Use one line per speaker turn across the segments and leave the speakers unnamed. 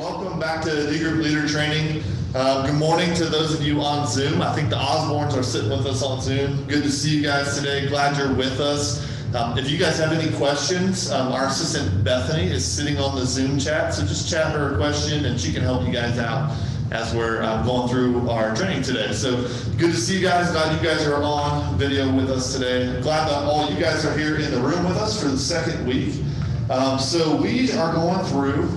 welcome back to D Group Leader Training. Good morning to those of you on Zoom. I think the Osbornes are sitting with us on Zoom. Good to see you guys today. Glad you're with us. If you guys have any questions, our assistant Bethany is sitting on the Zoom chat, so just chat her a question and she can help you guys out as we're going through our training today. So good to see you guys. Glad you guys are on video with us today. Glad that all you guys are here in the room with us for the second week. So we are going through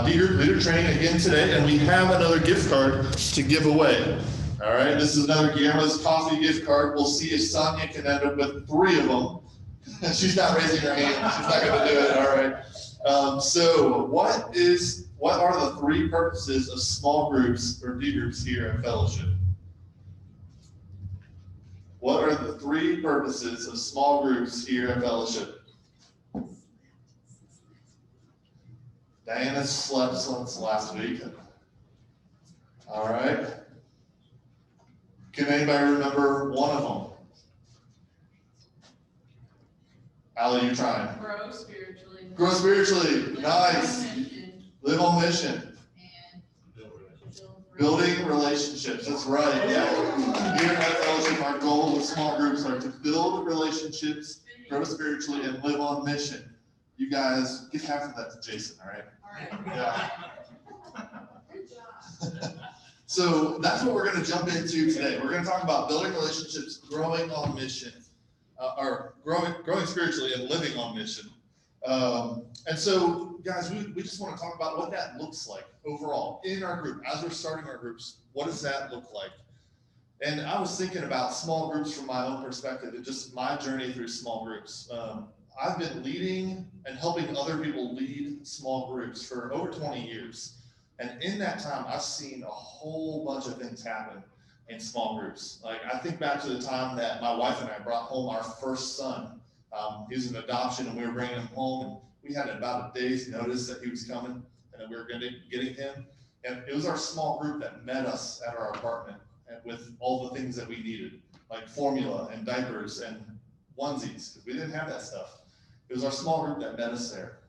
D Group Leader Training again today, and we have another gift card to give away. All right, this is another Guillermo's Coffee gift card. We'll see if Sonia can end up with 3 of them. She's not raising her hand. She's not going to do it. All right. So what are the 3 purposes of small groups or D groups here at Fellowship? What are the 3 purposes of small groups here at Fellowship? Diana slept since last week. All right. Can anybody remember one of them? Allie, you're trying.
Grow spiritually.
Grow spiritually. Nice. Live on mission.
And
building relationships. That's right. Yeah. Here at Fellowship, our goal with small groups are to build relationships, grow spiritually, and live on mission. You guys give half of that to Jason, all right?
All right.
Yeah.
Good job.
So that's what we're going to jump into today. We're going to talk about building relationships, growing on mission, or growing spiritually and living on mission. And so, guys, we just want to talk about what that looks like overall in our group. As we're starting our groups, what does that look like? And I was thinking about small groups from my own perspective and just my journey through small groups. I've been leading and helping other people lead small groups for over 20 years. And in that time, I've seen a whole bunch of things happen in small groups. Like, I think back to the time that my wife and I brought home our first son. He was an adoption, and we were bringing him home, and we had about a day's notice that he was coming and that we were going to be getting him. And it was our small group that met us at our apartment and with all the things that we needed, like formula and diapers and onesies, because we didn't have that stuff. It was our small group that met us there.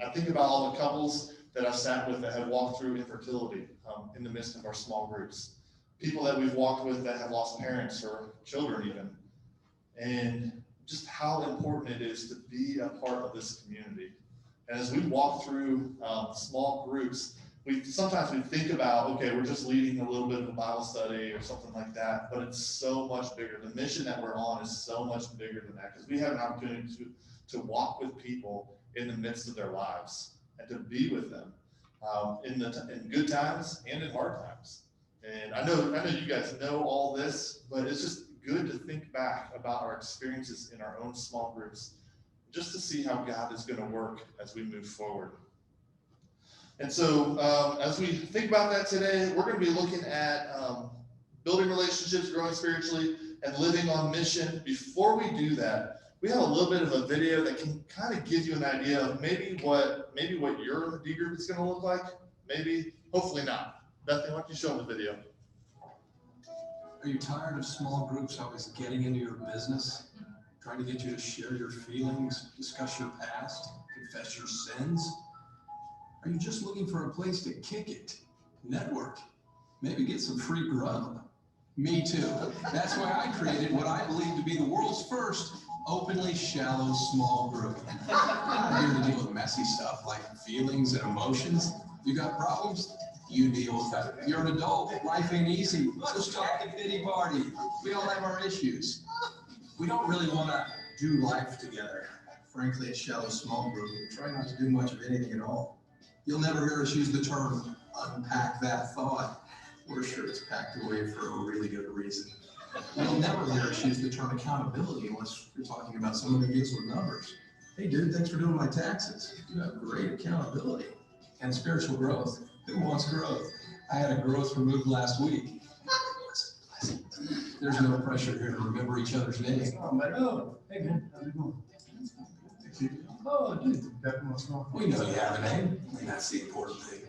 I think about all the couples that I've sat with that have walked through infertility in the midst of our small groups. People that we've walked with that have lost parents or children even. And just how important it is to be a part of this community. And as we walk through small groups, sometimes we think about, okay, we're just leading a little bit of a Bible study or something like that, but it's so much bigger. The mission that we're on is so much bigger than that, because we have an opportunity to walk with people in the midst of their lives and to be with them in good times and in hard times. And I know you guys know all this, but it's just good to think back about our experiences in our own small groups, just to see how God is going to work as we move forward. And so as we think about that today, we're going to be looking at building relationships, growing spiritually, and living on mission. Before we do that, we have a little bit of a video that can kind of give you an idea of maybe what your D group is going to look like. Maybe, hopefully not. Bethany, why don't you show them the video?
Are you tired of small groups always getting into your business, trying to get you to share your feelings, discuss your past, confess your sins? Are you just looking for a place to kick it, network, maybe get some free grub? Me too. That's why I created what I believe to be the world's first openly shallow small group. I'm not here to deal with messy stuff like feelings and emotions. You got problems? You deal with that. You're an adult. Life ain't easy. Let's talk the pity party. We all have our issues. We don't really want to do life together. Frankly, a shallow small group, we try not to do much of anything at all. You'll never hear us use the term unpack that thought. We're sure it's packed away for a really good reason. You'll never hear us use the term accountability unless you're talking about someone who deals with numbers. Hey dude, thanks for doing my taxes. You have great accountability. And spiritual growth. Who wants growth? I had a growth removed last week. There's no pressure here to remember each other's names.
Oh, man. Oh, hey, man. How's it going? Oh, dude. What's wrong?
We know you have a name, and that's the important thing.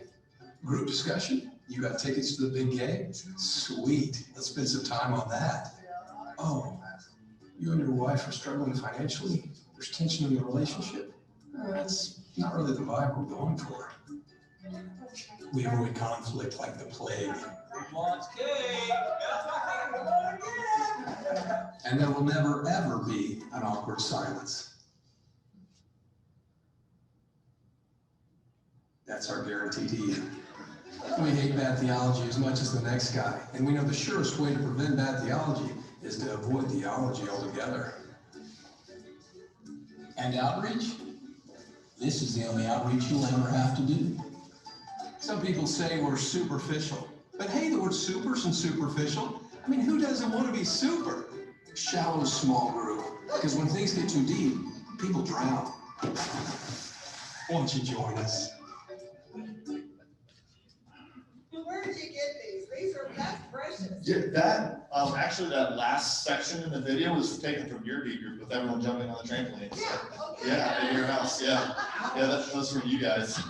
Group discussion? You got tickets to the big game? Sweet. Let's spend some time on that. Oh, you and your wife are struggling financially? There's tension in the relationship? That's not really the vibe we're going for. We avoid conflict like the plague.
Wants cake.
And there will never, ever be an awkward silence. That's our guarantee to you. We hate bad theology as much as the next guy, and we know the surest way to prevent bad theology is to avoid theology altogether.
And outreach? This is the only outreach you'll ever have to do.
Some people say we're superficial, but hey, the word super's and superficial. I mean, who doesn't want to be super? Shallow, small group, because when things get too deep, people drown. Won't you join us?
Where did you get these? That's precious.
Yeah, that, actually, that last section in the video was taken from your D group with everyone jumping on the trampoline.
Yeah, okay.
Yeah, at your house, yeah. Yeah, that was from you guys.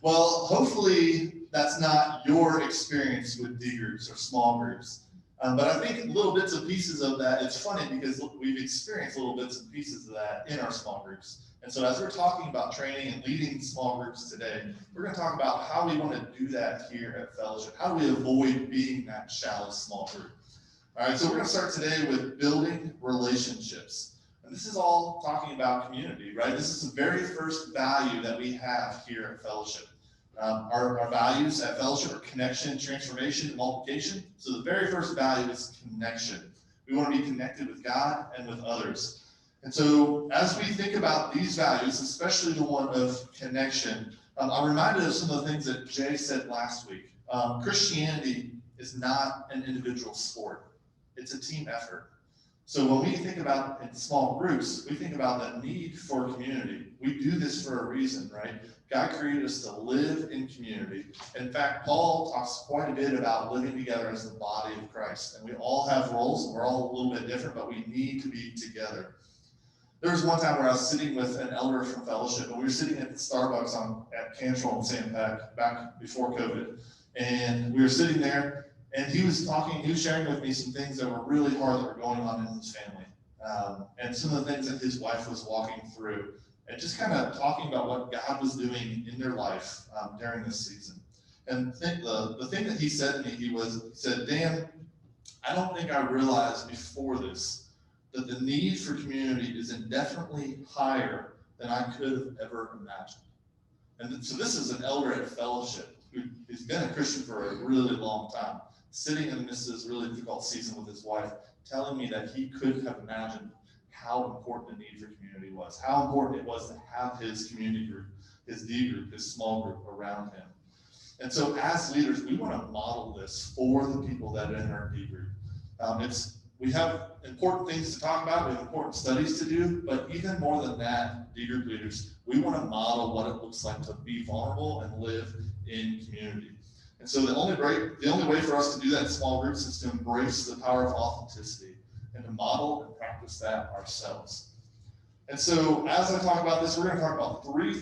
Well, hopefully that's not your experience with D groups or small groups. But I think little bits and pieces of that, it's funny because we've experienced little bits and pieces of that in our small groups. And so as we're talking about training and leading small groups today, we're going to talk about how we want to do that here at Fellowship. How do we avoid being that shallow small group? All right, so we're going to start today with building relationships. And this is all talking about community, right? This is the very first value that we have here at Fellowship. Our values at Fellowship are connection, transformation, and multiplication. So the very first value is connection. We want to be connected with God and with others. And so as we think about these values, especially the one of connection, I'm reminded of some of the things that Jay said last week. Christianity is not an individual sport. It's a team effort. So when we think about in small groups, we think about the need for community. We do this for a reason, right? God created us to live in community. In fact, Paul talks quite a bit about living together as the body of Christ. And we all have roles, and we're all a little bit different, but we need to be together. There was one time where I was sitting with an elder from Fellowship, and we were sitting at the Starbucks at Cantrell and Sandpack back before COVID. And we were sitting there, and he was sharing with me some things that were really hard that were going on in his family. And some of the things that his wife was walking through. And just kind of talking about what God was doing in their life during this season. And the thing that he said to me, he said, Dan, I don't think I realized before this that the need for community is indefinitely higher than I could have ever imagined. And so this is an elder at Fellowship who's been a Christian for a really long time, sitting in this really difficult season with his wife, telling me that he couldn't have imagined how important the need for community was, how important it was to have his community group, his D group, his small group around him. And so as leaders, we want to model this for the people that are in our D group. We have important things to talk about, we have important studies to do, but even more than that, D group leaders, we want to model what it looks like to be vulnerable and live in community. And so the only way for us to do that in small groups is to embrace the power of authenticity and to model and practice that ourselves. And so as I talk about this, we're going to talk about three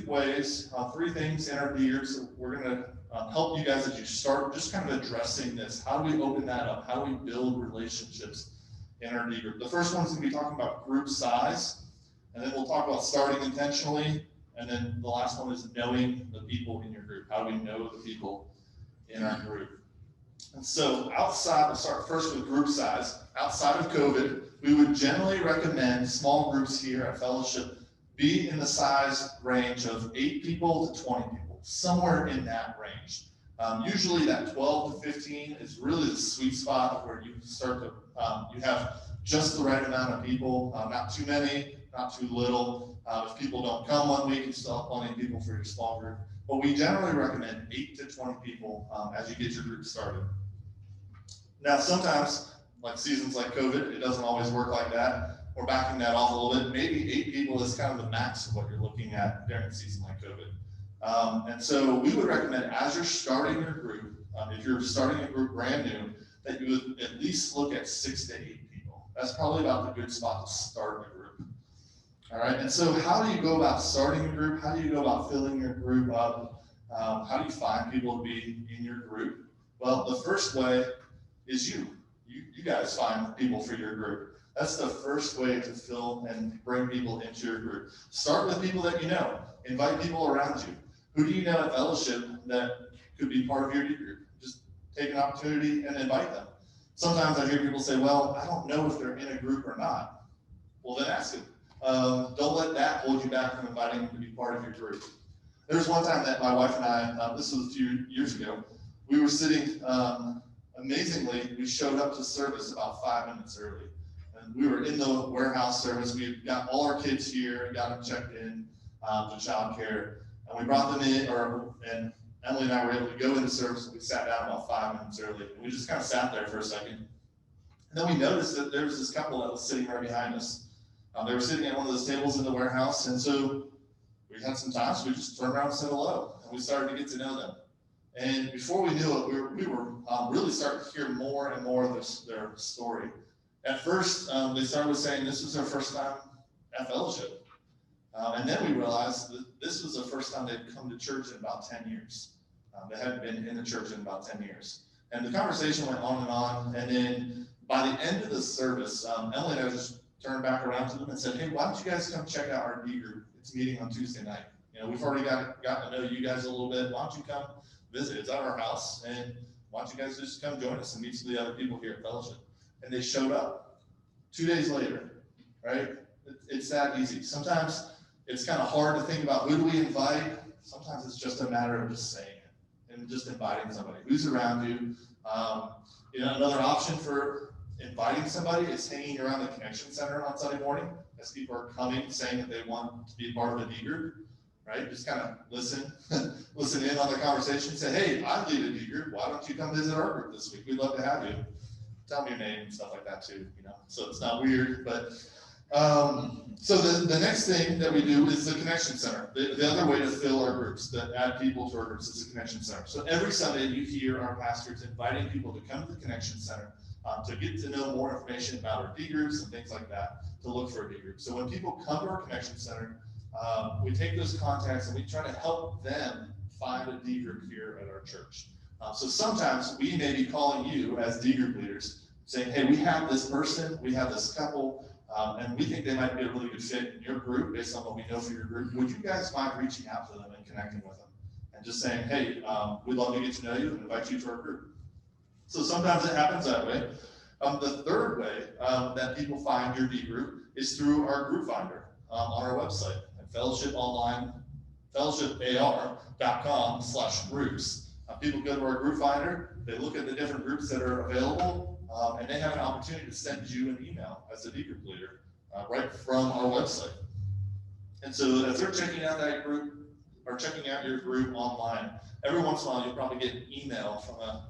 things in our D groups. So we're going to help you guys as you start just kind of addressing this. How do we open that up? How do we build relationships in our D group? The first one is going to be talking about group size, and then we'll talk about starting intentionally, and then the last one is knowing the people in your group. How do we know the people in our group? And so we'll start first with group size. Outside of COVID, we would generally recommend small groups here at Fellowship be in the size range of 8 people to 20 people, somewhere in that range. Usually that 12 to 15 is really the sweet spot where you start to, you have just the right amount of people, not too many, not too little. If people don't come one week, you still have plenty of people for your small group. But we generally recommend 8 to 20 people as you get your group started. Now, sometimes, like seasons like COVID, it doesn't always work like that. We're backing that off a little bit. Maybe 8 people is kind of the max of what you're looking at during a season like COVID. And so we would recommend as you're starting your group, if you're starting a group brand new, that you would at least look at 6 to 8 people. That's probably about the good spot to start a group. All right, and so how do you go about starting a group? How do you go about filling your group up? How do you find people to be in your group? Well, the first way is you guys find people for your group. That's the first way to fill and bring people into your group. Start with people that you know. Invite people around you Who do you know at fellowship that could be part of your D group? Just take an opportunity and invite them. Sometimes I hear people say, well, I don't know if they're in a group or not. Well, then ask them. Don't let that hold you back from inviting them to be part of your group. There was one time that my wife and I, this was a few years ago, we were sitting, amazingly, we showed up to service about 5 minutes early. And we were in the warehouse service. We got all our kids here, got them checked in to childcare, and we brought them in, and Emily and I were able to go into service, and we sat down about 5 minutes early. And we just kind of sat there for a second. And then we noticed that there was this couple that was sitting right behind us. They were sitting at one of those tables in the warehouse, and so we had some time, so we just turned around and said hello, and we started to get to know them. And before we knew it, we were really starting to hear more and more of their story. At first, they started with saying this was their first time at fellowship. And then we realized that this was the first time they'd come to church in about 10 years. They hadn't been in the church in about 10 years. And the conversation went on, and then by the end of the service, Emily and I just turned back around to them and said, hey, why don't you guys come check out our D group? It's meeting on Tuesday night. You know, we've already gotten to know you guys a little bit. Why don't you come visit? It's at our house, and why don't you guys just come join us and meet some of the other people here at fellowship? And they showed up 2 days later, right? It's that easy. Sometimes it's kind of hard to think about who do we invite. Sometimes it's just a matter of just saying it and just inviting somebody who's around you. You know, another option for inviting somebody is hanging around the Connection Center on Sunday morning as people are coming, saying that they want to be part of a D group, right? Just kind of listen in on the conversation. Say, hey, I lead a D group. Why don't you come visit our group this week? We'd love to have you. Tell me your name and stuff like that too, you know, so it's not weird. But so the next thing that we do is the Connection Center. The other way to fill our groups, to add people to our groups, is the Connection Center. So every Sunday you hear our pastors inviting people to come to the Connection Center to get to know more information about our D groups and things like that, to look for a D group. So when people come to our Connection Center, we take those contacts and we try to help them find a D group here at our church. So sometimes we may be calling you as D group leaders, saying, hey, we have this person, we have this couple, and we think they might be a really good fit in your group based on what we know for your group. Would you guys mind reaching out to them and connecting with them? And just saying, hey, we'd love to get to know you and invite you to our group. So sometimes it happens that way. The third way that people find your D group is through our group finder on our website at fellowshipar.com/groups. People go to our group finder, they look at the different groups that are available, and they have an opportunity to send you an email as a D group leader right from our website. And so as they're checking out that group or checking out your group online, every once in a while you'll probably get an email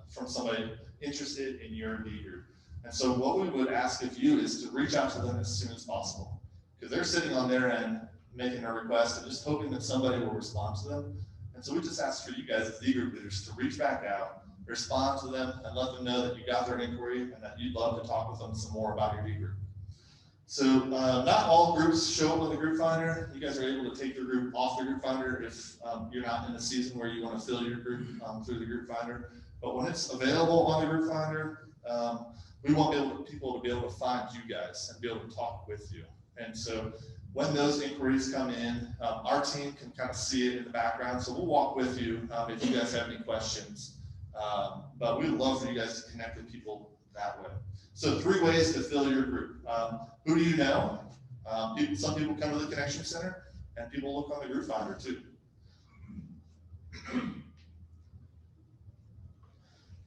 from somebody interested in your D group. And so what we would ask of you is to reach out to them as soon as possible, because they're sitting on their end making a request and just hoping that somebody will respond to them. And so we just ask for you guys as D group leaders to reach back out, respond to them, and let them know that you got their inquiry and that you'd love to talk with them some more about your D group. So not all groups show up on the group finder. You guys are able to take your group off the group finder if you're not in a season where you want to fill your group through the group finder. But when it's available on the group finder, we want people to be able to find you guys and be able to talk with you. And so when those inquiries come in, our team can kind of see it in the background. So we'll walk with you if you guys have any questions. But we'd love for you guys to connect with people that way. So 3 ways to fill your group. Who do you know? Some people come to the Connection Center, and people look on the group finder too.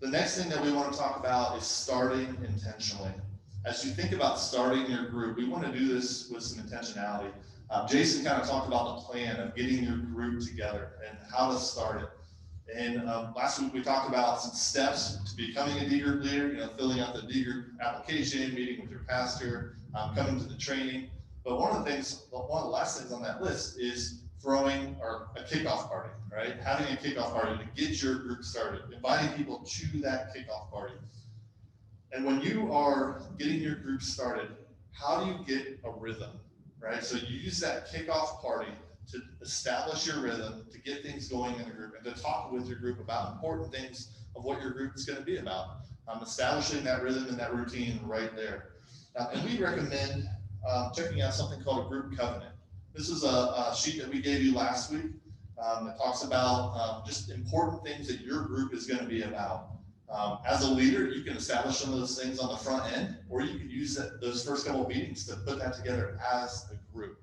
The next thing that we want to talk about is starting intentionally. As you think about starting your group, we want to do this with some intentionality. Jason kind of talked about the plan of getting your group together and how to start it. And last week we talked about some steps to becoming a D group leader, filling out the D group application, meeting with your pastor, coming to the training. But one of the last things on that list is throwing a kickoff party, right? Having a kickoff party to get your group started, inviting people to that kickoff party. And when you are getting your group started, how do you get a rhythm, right? So you use that kickoff party to establish your rhythm, to get things going in the group, and to talk with your group about important things of what your group is going to be about. Establishing that rhythm and that routine right there. And we recommend checking out something called a group covenant. This is a sheet that we gave you last week. It talks about just important things that your group is going to be about. As a leader, you can establish some of those things on the front end, or you can use those first couple of meetings to put that together as a group.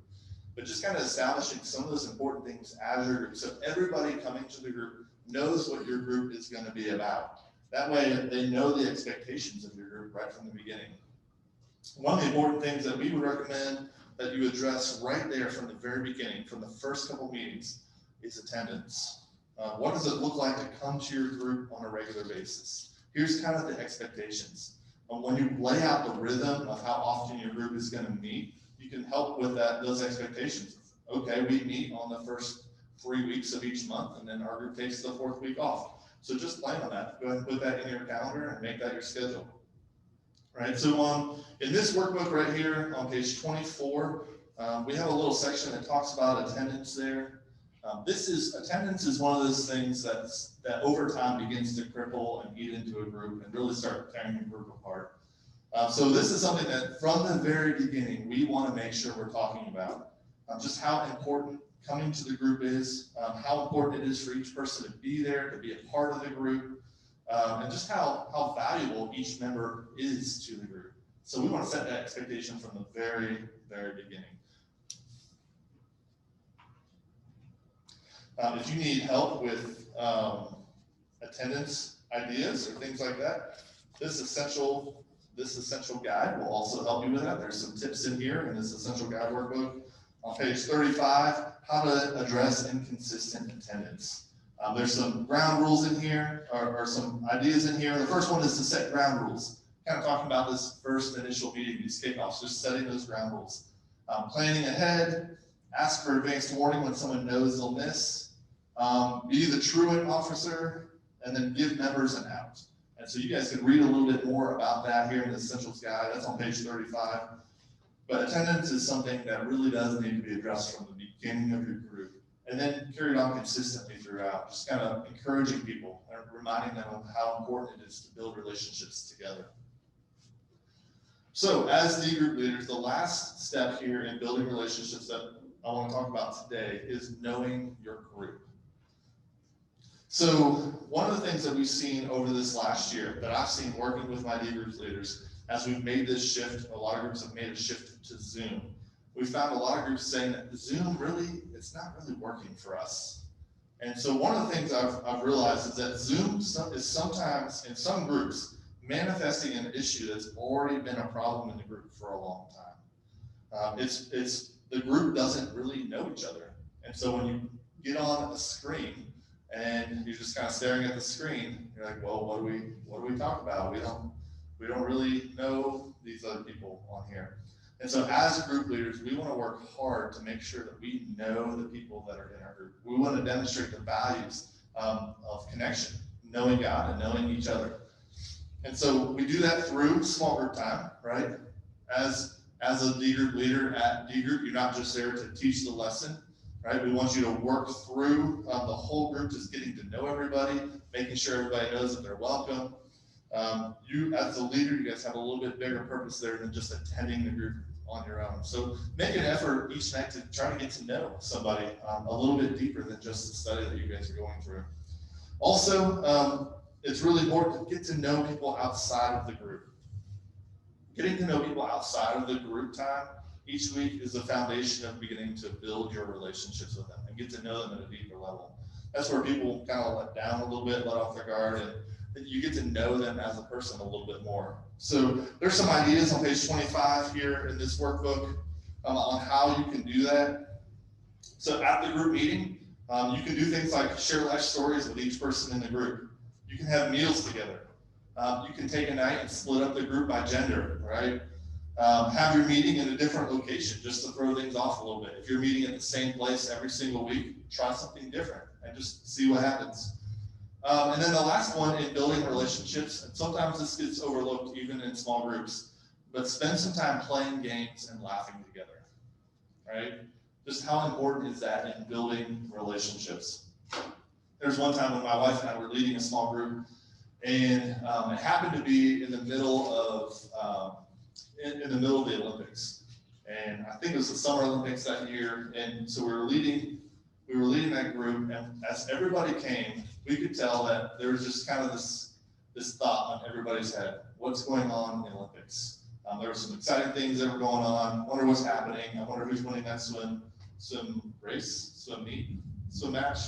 But just kind of establishing some of those important things as your group, so everybody coming to the group knows what your group is going to be about. That way they know the expectations of your group right from the beginning. One of the important things that we would recommend that you address right there from the very beginning, from the first couple meetings, is attendance. What does it look like to come to your group on a regular basis? Here's kind of the expectations. When you lay out the rhythm of how often your group is going to meet, you can help with those expectations. Okay, we meet on the first 3 weeks of each month, and then our group takes the 4th week off. So just plan on that. Go ahead and put that in your calendar and make that your schedule. Right, so in this workbook right here on page 24, we have a little section that talks about attendance there. Attendance is one of those things that over time begins to cripple and eat into a group and really start tearing a group apart. So this is something that from the very beginning, we want to make sure we're talking about just how important coming to the group is, how important it is for each person to be there, to be a part of the group, and just how valuable each member is to the group. So we want to set that expectation from the very, very beginning. If you need help with attendance ideas or things like that, this essential guide will also help you with that. There's some tips in here in this essential guide workbook. On page 35, how to address inconsistent attendance. There's some ground rules in here, or some ideas in here. The first one is to set ground rules. Kind of talking about this first initial meeting, these kickoffs, just setting those ground rules. Planning ahead, ask for advanced warning when someone knows they'll miss. Be the truant officer, and then give members an out. And so you guys can read a little bit more about that here in the Essentials Guide. That's on page 35. But attendance is something that really does need to be addressed from the beginning of your group, and then carried on consistently throughout, just kind of encouraging people and reminding them of how important it is to build relationships together. So as the group leaders, the last step here in building relationships that I want to talk about today is knowing your group. So one of the things that we've seen over this last year, that I've seen working with my D group leaders, as we've made this shift, a lot of groups have made a shift to Zoom. We found a lot of groups saying that Zoom it's not really working for us. And so one of the things I've realized is that Zoom is sometimes, in some groups, manifesting an issue that's already been a problem in the group for a long time. The group doesn't really know each other. And so when you get on a screen and you're just kind of staring at the screen, you're like, well, what do we talk about? We don't really know these other people on here. And so as group leaders, we want to work hard to make sure that we know the people that are in our group. We want to demonstrate the values of connection, knowing God and knowing each other. And so we do that through small group time, right? As a D group leader at D group, you're not just there to teach the lesson, right? We want you to work through the whole group, just getting to know everybody, making sure everybody knows that they're welcome. You, as the leader, you guys have a little bit bigger purpose there than just attending the group on your own. So make an effort each night to try to get to know somebody a little bit deeper than just the study that you guys are going through. Also, it's really important to get to know people outside of the group. Getting to know people outside of the group time each week is the foundation of beginning to build your relationships with them and get to know them at a deeper level. That's where people kind of let down a little bit, let off their guard, and you get to know them as a person a little bit more. So there's some ideas on page 25 here in this workbook on how you can do that. So at the group meeting, you can do things like share life stories with each person in the group. You can have meals together. You can take a night and split up the group by gender, right? Have your meeting in a different location just to throw things off a little bit. If you're meeting at the same place every single week, try something different and just see what happens. And then the last one in building relationships, and sometimes this gets overlooked even in small groups, but spend some time playing games and laughing together, right? Just how important is that in building relationships? There's one time when my wife and I were leading a small group, and it happened to be in the middle of the Olympics. And I think it was the Summer Olympics that year. And so we were leading we were leading that group, and as everybody came, we could tell that there was just kind of this thought on everybody's head. What's going on in the Olympics? There were some exciting things that were going on. I wonder what's happening. I wonder who's winning that swim race, swim meet, swim match,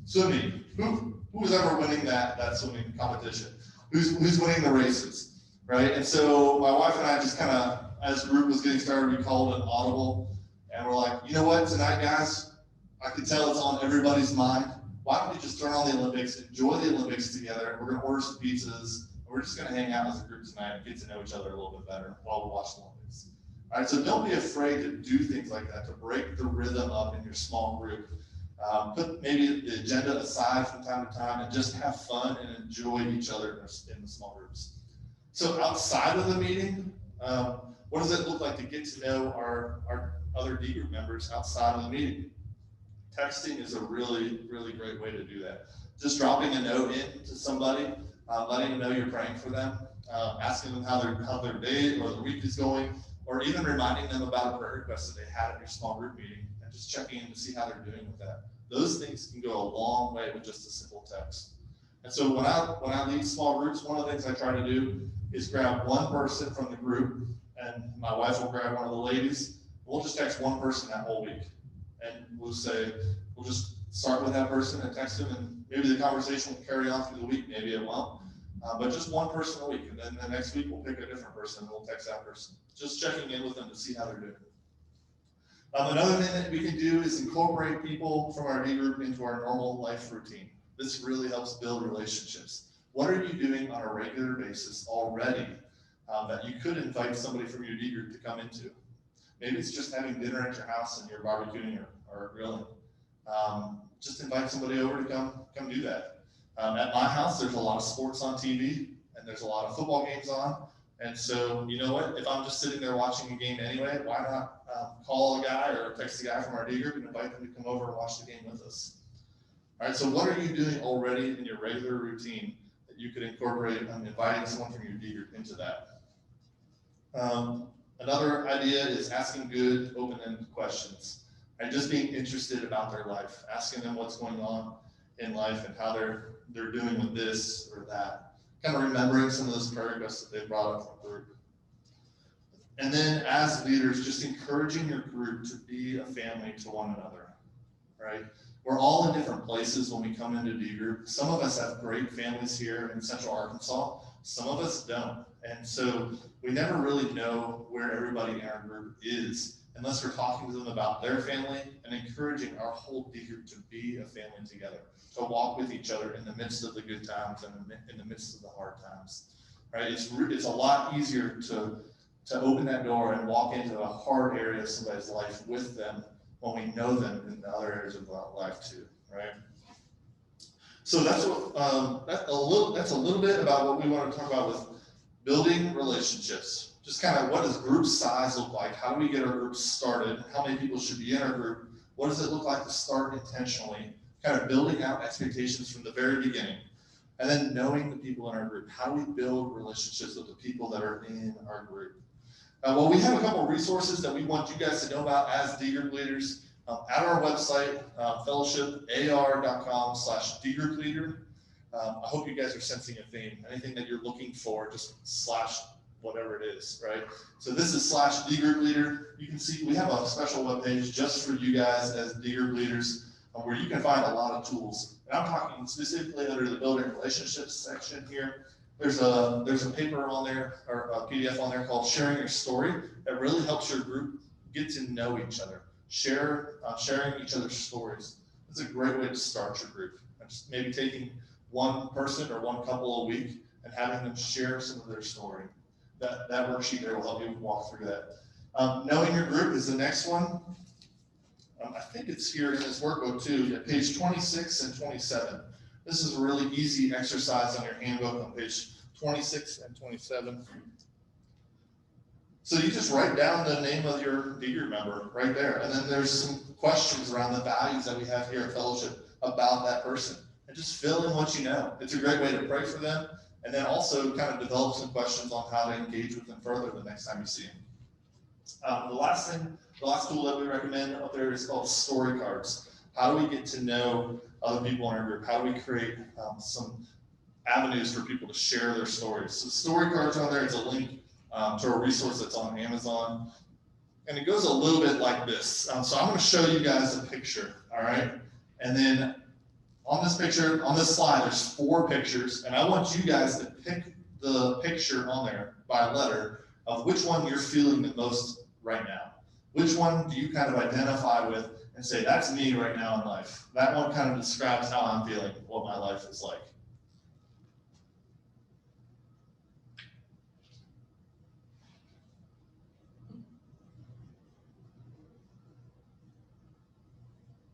swimming. Who was ever winning that swimming competition? Who's winning the races, right? And so my wife and I just kind of, as the group was getting started, we called an audible, and we're like, you know what, tonight, guys, I can tell it's on everybody's mind. Why don't we just turn on the Olympics, enjoy the Olympics together? We're gonna order some pizzas, and we're just gonna hang out as a group tonight and get to know each other a little bit better while we watch the Olympics. All right, so don't be afraid to do things like that, to break the rhythm up in your small group. Put maybe the agenda aside from time to time and just have fun and enjoy each other in the small groups. So outside of the meeting, what does it look like to get to know our other D group members outside of the meeting? Texting is a really, really great way to do that. Just dropping a note in to somebody, letting them know you're praying for them, asking them how their day or their week is going, or even reminding them about a prayer request that they had at your small group meeting, and just checking in to see how they're doing with that. Those things can go a long way with just a simple text. And so when I lead small groups, one of the things I try to do is grab one person from the group, and my wife will grab one of the ladies. We'll just text one person that whole week. And we'll just start with that person and text them, and maybe the conversation will carry on through the week, maybe it won't. But just one person a week, and then the next week we'll pick a different person and we'll text that person. Just checking in with them to see how they're doing. Another thing that we can do is incorporate people from our D group into our normal life routine. This really helps build relationships. What are you doing on a regular basis already that you could invite somebody from your D group to come into? Maybe it's just having dinner at your house and you're barbecuing or grilling. Just invite somebody over to come do that. At my house, there's a lot of sports on TV, and there's a lot of football games on. And so, you know what? If I'm just sitting there watching a game anyway, why not call a guy or text a guy from our D group and invite them to come over and watch the game with us? All right, so what are you doing already in your regular routine that you could incorporate inviting someone from your D group into that? Another idea is asking good, open-ended questions, and just being interested about their life, asking them what's going on in life and how they're doing with this or that, kind of remembering some of those prayer requests that they brought up from the group. And then as leaders, just encouraging your group to be a family to one another, right? We're all in different places when we come into D group. Some of us have great families here in Central Arkansas. Some of us don't. And so we never really know where everybody in our group is unless we're talking to them about their family and encouraging our whole D group to be a family together, to walk with each other in the midst of the good times and in the midst of the hard times, right? It's a lot easier to open that door and walk into a hard area of somebody's life with them when we know them in the other areas of life too, right? So that's a little bit about what we want to talk about with building relationships. Just kind of what does group size look like? How do we get our group started? How many people should be in our group? What does it look like to start intentionally? Kind of building out expectations from the very beginning. And then knowing the people in our group. How do we build relationships with the people that are in our group? Well, we have a couple of resources that we want you guys to know about as D group leaders. At our website, fellowshipar.com/dgroupleader. I hope you guys are sensing a theme. Anything that you're looking for, just slash whatever it is, right? So this is /D group leader. You can see we have a special webpage just for you guys as D group leaders where you can find a lot of tools. And I'm talking specifically under the building relationships section here. There's a paper on there or a PDF on there called Sharing Your Story that really helps your group get to know each other. Sharing each other's stories. It's a great way to start your group. Just maybe taking one person or one couple a week and having them share some of their story. That worksheet there will help you walk through that. Knowing your group is the next one. I think it's here in this workbook too, at page 26 and 27. This is a really easy exercise on your handbook on page 26 and 27. So you just write down the name of your D group member right there. And then there's some questions around the values that we have here at Fellowship about that person. And just fill in what you know. It's a great way to pray for them. And then also kind of develop some questions on how to engage with them further the next time you see them. The last tool that we recommend up there is called story cards. How do we get to know other people in our group? How do we create some avenues for people to share their stories? So story cards on there is a link to a resource that's on Amazon. And it goes a little bit like this. So I'm going to show you guys a picture, all right? And then on this picture, on this slide, there's 4 pictures, and I want you guys to pick the picture on there by letter of which one you're feeling the most right now. Which one do you kind of identify with and say, that's me right now in life? That one kind of describes how I'm feeling, what my life is like.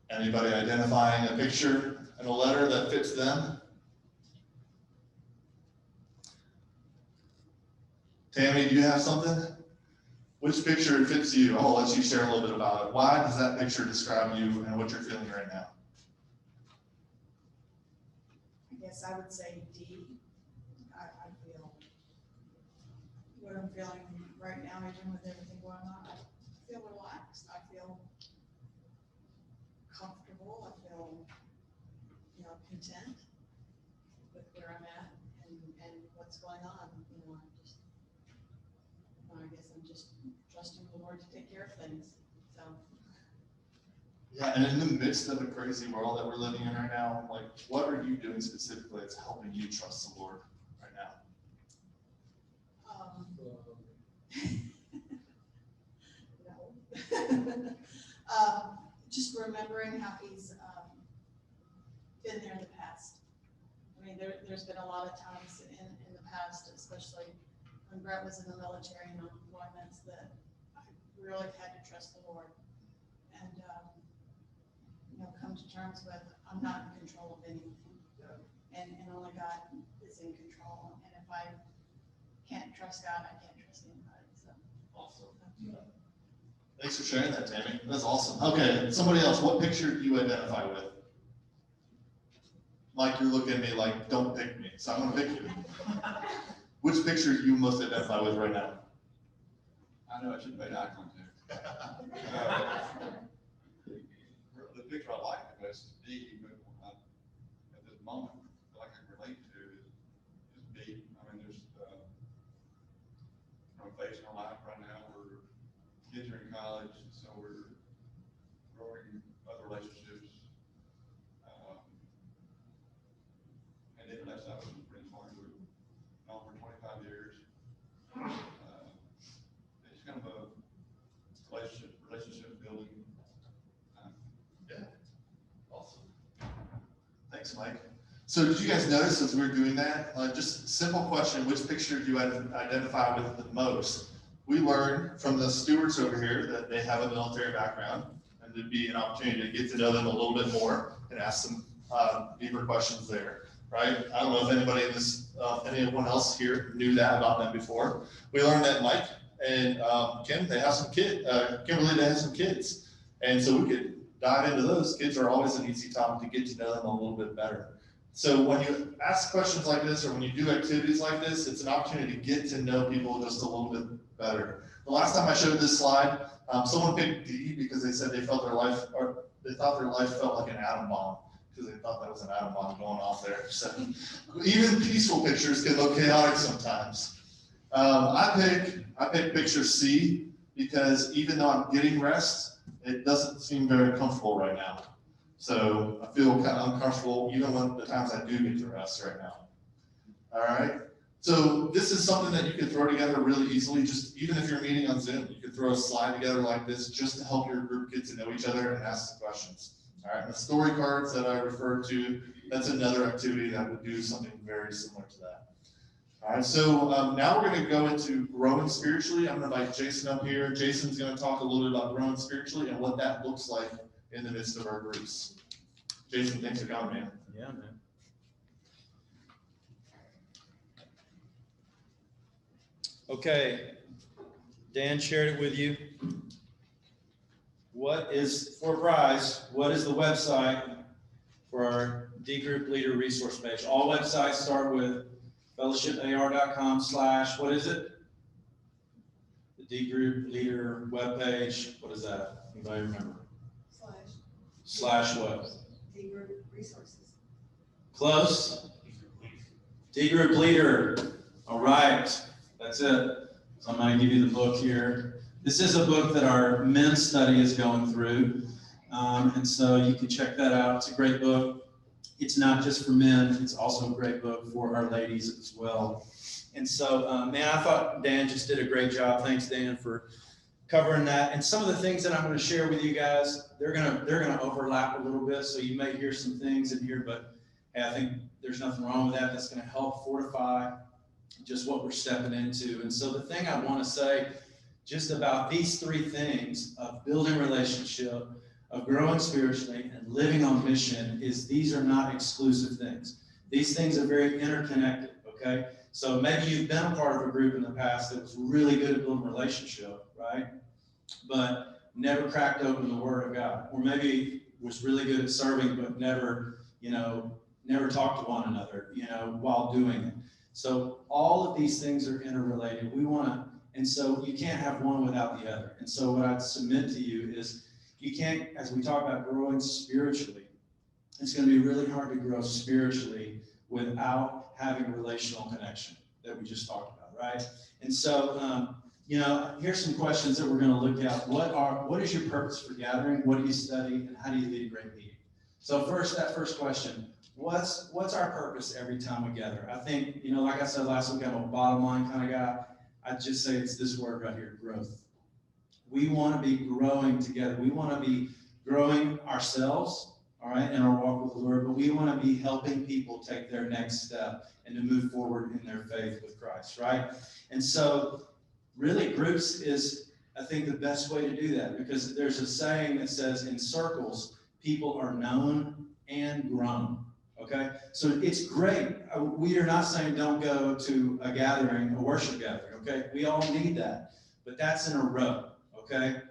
Anybody identifying a picture and a letter that fits them? Tammy, do you have something? Which picture fits you? I'll let you share a little bit about it. Why does that picture describe you and what you're feeling right now?
I guess I would say D. I feel what I'm feeling right now, even with everything going on. I feel relaxed. I feel comfortable. I feel, content with where I'm at and what's going on. I guess I'm just trusting the Lord to take care of things. So.
Yeah, and in the midst of a crazy world that we're living in right now, like, what are you doing specifically that's helping you trust the Lord right now?
No. Just remembering how he's been there in the past. I mean, there's been a lot of times in the past, especially when Brett was in the military and on deployments, that I really had to trust the Lord and, come to terms with, I'm not in control of anything. And only God is in control. And if I can't trust God, I can't trust anybody. So.
Awesome. Thanks for sharing that, Tammy. That's awesome. Okay, somebody else, what picture do you identify with? Mike, you're looking at me like, don't pick me, so I'm gonna pick you. Which picture do you most identify with right now?
I know I shouldn't make eye contact. The picture I like the best is D, but at this moment, I can relate to is B. I mean, there's, I'm facing our life right now, where kids are in college, so we're growing other relationships. And then that's how we're pretty far. We've known for 25 years. It's kind of a relationship building.
Yeah, awesome. Thanks, Mike. So did you guys notice as we were doing that, just simple question, which picture do you identify with the most? We learned from the stewards over here that they have a military background, and it'd be an opportunity to get to know them a little bit more and ask some deeper questions there, right? I don't know if anybody in this, anyone else here knew that about them before. We learned that Mike and Kim, they have some kids, Kimberly, they have some kids. And so we could dive into those. Kids are always an easy topic to get to know them a little bit better. So when you ask questions like this, or when you do activities like this, it's an opportunity to get to know people just a little bit better. The last time I showed this slide, someone picked D because they said they felt their life, or they thought their life felt like an atom bomb, because they thought that was an atom bomb going off there. So even peaceful pictures can look chaotic sometimes. I pick picture C because even though I'm getting rest, it doesn't seem very comfortable right now. So I feel kind of uncomfortable even when the times I do get to rest right now. All right. So this is something that you can throw together really easily. Just even if you're meeting on Zoom, you can throw a slide together like this just to help your group get to know each other and ask some questions. All right. And the story cards that I referred to, that's another activity that would do something very similar to that. All right. So now we're going to go into growing spiritually. I'm going to invite Jason up here. Jason's going to talk a little bit about growing spiritually and what that looks like in the midst of our groups. Jason, thanks for coming, man.
Yeah, man. Okay, Dan shared it with you. What is, for a prize, what is the website for our D Group Leader resource page? All websites start with fellowshipar.com/ what is it? The D Group Leader webpage, what is that? Anybody remember? slash what?
D group resources.
Close? D group leader. All right, that's it. So I'm going to give you the book here. This is a book that our men's study is going through. And so you can check that out. It's a great book. It's not just for men, it's also a great book for our ladies as well. And so, man, I thought Dan just did a great job. Thanks, Dan, for covering that. And some of the things that I'm going to share with you guys, they're gonna overlap a little bit. So you may hear some things in here, but hey, I think there's nothing wrong with that. That's going to help fortify just what we're stepping into. And so the thing I want to say just about these three things of building relationship, of growing spiritually, and living on mission is these are not exclusive things. These things are very interconnected, okay? So maybe you've been a part of a group in the past that was really good at building relationship, right? But never cracked open the Word of God. Or maybe was really good at serving, but never talked to one another, while doing it. So all of these things are interrelated. And so you can't have one without the other. And so what I'd submit to you is you can't, as we talk about growing spiritually, it's going to be really hard to grow spiritually without having a relational connection that we just talked about, right? And so, here's some questions that we're going to look at. What is your purpose for gathering? What do you study? And how do you lead a great meeting? So that first question, what's our purpose every time we gather? I think, like I said last week, I'm a bottom line kind of guy. I'd just say it's this word right here, growth. We want to be growing together. We want to be growing ourselves, all right, in our walk with the Lord, but we want to be helping people take their next step and to move forward in their faith with Christ, right? And so really groups is, I think, the best way to do that, because there's a saying that says in circles, people are known and grown. Okay, so it's great. We are not saying don't go to a gathering, a worship gathering. Okay, we all need that, but that's in a row. Okay,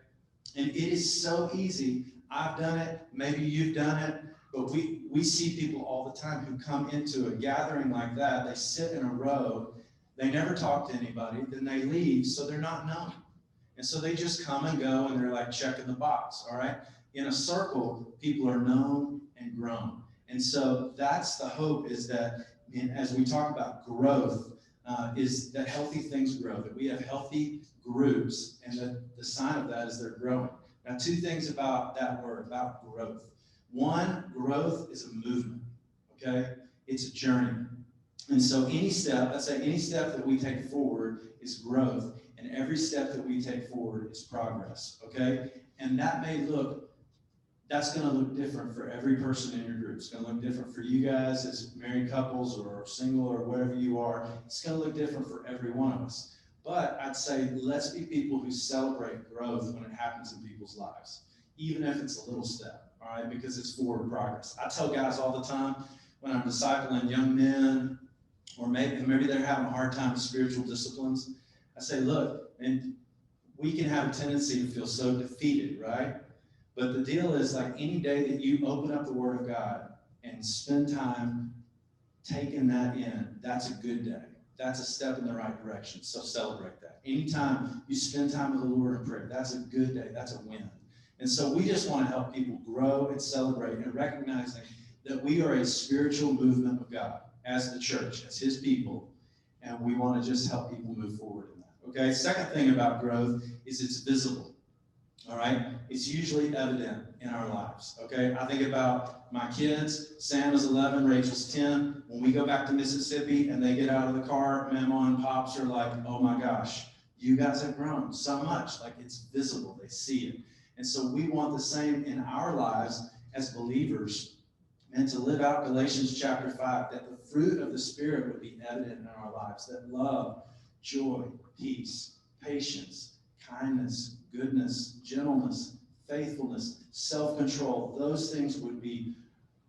and it is so easy. I've done it. Maybe you've done it, but we see people all the time who come into a gathering like that. They sit in a row. They never talk to anybody. Then they leave, so they're not known, and so they just come and go, and they're like checking the box. All right, in a circle, people are known and grown. And so that's the hope, is that as we talk about growth, is that healthy things grow, that we have healthy groups, and that the sign of that is they're growing. Now, two things about that word, about growth. One, growth is a movement, okay? It's a journey. And so any step that we take forward is growth, and every step that we take forward is progress, okay? And that's going to look different for every person in your group. It's going to look different for you guys as married couples or single or whatever you are. It's going to look different for every one of us. But I'd say let's be people who celebrate growth when it happens in people's lives, even if it's a little step, all right, because it's forward progress. I tell guys all the time when I'm discipling young men, or maybe they're having a hard time with spiritual disciplines, I say, look, and we can have a tendency to feel so defeated, right? But the deal is, like, any day that you open up the Word of God and spend time taking that in, that's a good day. That's a step in the right direction. So celebrate that. Anytime you spend time with the Lord in prayer, that's a good day. That's a win. And so we just want to help people grow and celebrate, and recognizing that we are a spiritual movement of God as the church, as His people, and we want to just help people move forward in that. Okay. Second thing about growth is it's visible. All right, it's usually evident in our lives. Okay, I think about my kids. Sam is 11, Rachel's 10. When we go back to Mississippi and they get out of the car, Mama and Pops are like, "Oh my gosh, you guys have grown so much." Like, it's visible; they see it. And so we want the same in our lives as believers, and to live out Galatians chapter 5, that the fruit of the Spirit would be evident in our lives. That love, joy, peace, patience, kindness, goodness, gentleness, faithfulness, self-control, those things would be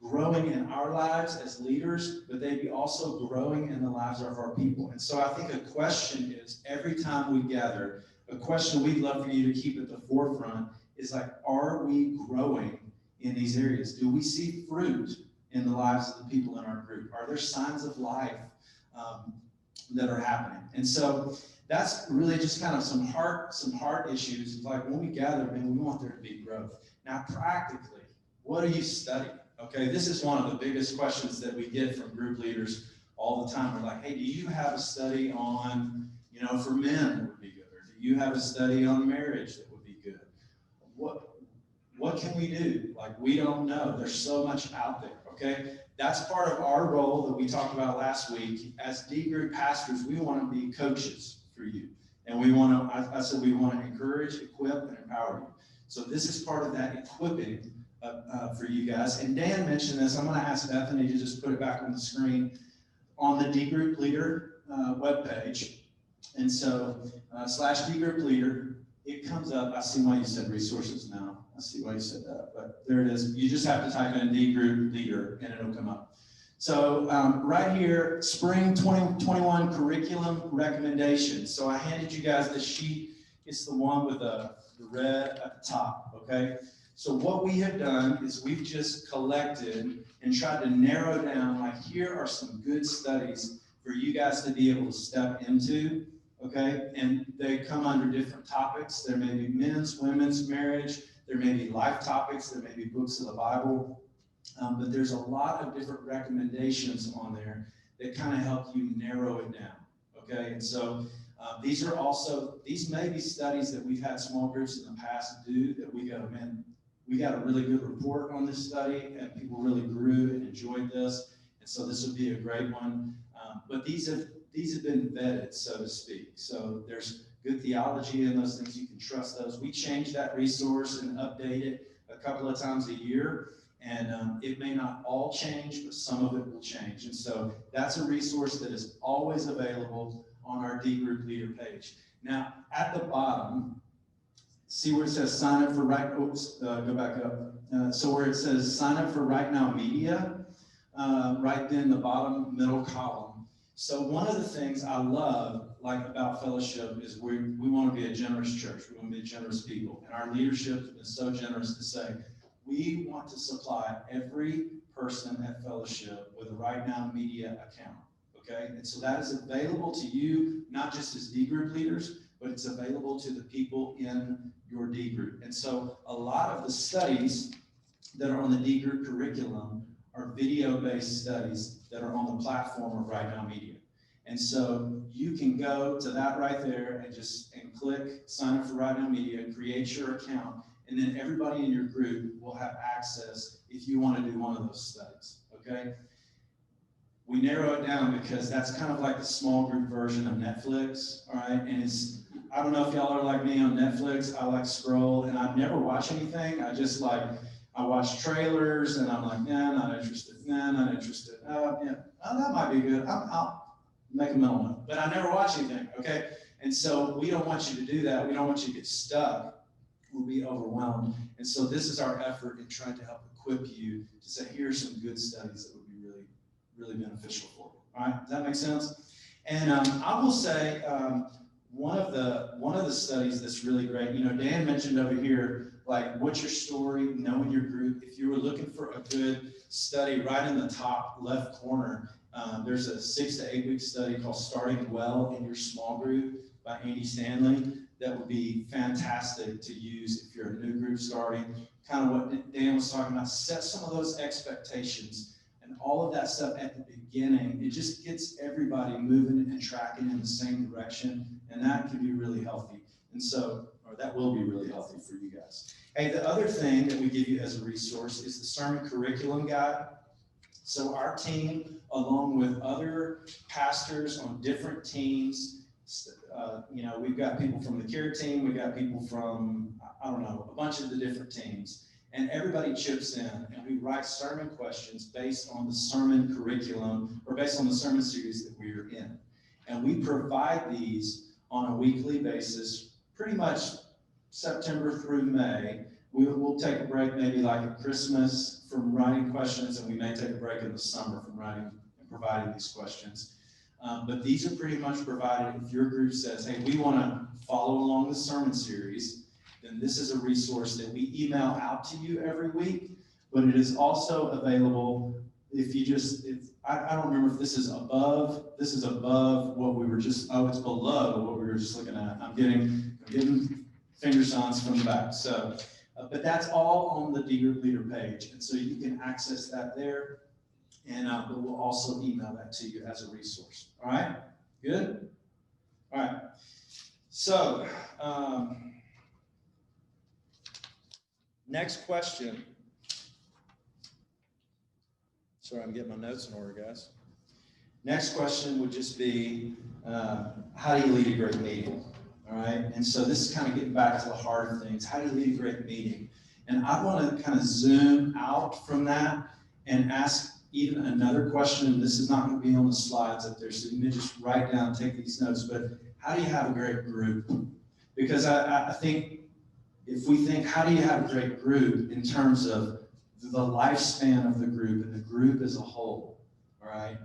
growing in our lives as leaders, but they'd be also growing in the lives of our people. And so I think a question is, every time we gather, a question we'd love for you to keep at the forefront is, like, are we growing in these areas? Do we see fruit in the lives of the people in our group? Are there signs of life that are happening? And so that's really just kind of some heart issues. Like, when we gather, man, we want there to be growth. Now, practically, what do you study? Okay, this is one of the biggest questions that we get from group leaders all the time. We're like, hey, do you have a study on, for men that would be good? Or do you have a study on marriage that would be good? What can we do? Like, we don't know. There's so much out there, okay? That's part of our role that we talked about last week. As D group pastors, we want to be coaches for you. And we want to, I said, we want to encourage, equip, and empower you. So this is part of that equipping for you guys. And Dan mentioned this. I'm going to ask Bethany to just put it back on the screen on the D Group Leader webpage. And so /D Group Leader, it comes up. I see why you said resources now. I see why you said that, but there it is. You just have to type in D Group Leader and it'll come up. So right here, Spring 2021 curriculum recommendations. So I handed you guys this sheet. It's the one with the red at the top, okay? So what we have done is we've just collected and tried to narrow down, like, here are some good studies for you guys to be able to step into, okay? And they come under different topics. There may be men's, women's, marriage. There may be life topics. There may be books of the Bible. But there's a lot of different recommendations on there that kind of help you narrow it down, okay? And so these may be studies that we've had small groups in the past do that we go, man, we got a really good report on this study and people really grew and enjoyed this. And so this would be a great one. But these have been vetted, so to speak. So there's good theology in those things. You can trust those. We change that resource and update it a couple of times a year. And it may not all change, but some of it will change. And so that's a resource that is always available on our D Group Leader page. Now, at the bottom, see where it says sign up for go back up. So where it says sign up for Right Now Media, right then the bottom middle column. So one of the things I love about fellowship is we want to be a generous church. We want to be generous people. And our leadership has been so generous to say, we want to supply every person at fellowship with a Right Now Media account, okay? And so that is available to you, not just as D Group leaders, but it's available to the people in your D Group. And so a lot of the studies that are on the D Group curriculum are video-based studies that are on the platform of Right Now Media. And so you can go to that right there and click sign up for Right Now Media, create your account, and then everybody in your group will have access if you want to do one of those studies, okay? We narrow it down because that's kind of like the small group version of Netflix, all right? And I don't know if y'all are like me on Netflix. I like scroll, and I never watch anything. I watch trailers, and I'm like, nah, not interested. Nah, not interested. Yeah, that might be good. I'll make a mental note. But I never watch anything, okay? And so we don't want you to do that. We don't want you to get stuck. We'll be overwhelmed. And so this is our effort in trying to help equip you to say, here's some good studies that would be really, really beneficial for you. All right, does that make sense? And I will say one of the studies that's really great, Dan mentioned over here, like, what's your story, knowing your group. If you were looking for a good study, right in the top left corner, there's a 6 to 8 week study called Starting Well in Your Small Group by Andy Stanley. That would be fantastic to use if you're a new group starting. Kind of what Dan was talking about, set some of those expectations and all of that stuff at the beginning. It just gets everybody moving and tracking in the same direction, and that can be really healthy. And so, or that will be really healthy for you guys. Hey, the other thing that we give you as a resource is the Sermon Curriculum Guide. So our team, along with other pastors on different teams, we've got people from the care team, we've got people from, I don't know, a bunch of the different teams, and everybody chips in, and we write sermon questions based on the sermon curriculum, or based on the sermon series that we're in. And we provide these on a weekly basis, pretty much September through May. We'll take a break maybe like at Christmas from writing questions, and we may take a break in the summer from writing and providing these questions. But these are pretty much provided if your group says, hey, we want to follow along the sermon series, then this is a resource that we email out to you every week, but it is also available if you just, I don't remember if this is above what we were just, it's below what we were just looking at. I'm getting finger signs from the back. So But that's all on the D Group Leader page, and so you can access that there, and but we'll also email that to you as a resource. All right, good. All right. So next question. Sorry, I'm getting my notes in order, guys. Next question would just be, how do you lead a great meeting? All right, and so this is kind of getting back to the heart of things. How do you lead a great meeting? And I want to kind of zoom out from that and ask even another question. This is not going to be on the slides up there, so you may just write down, take these notes. But how do you have a great group? Because I think if we think, how do you have a great group in terms of the lifespan of the group and the group as a whole, all right?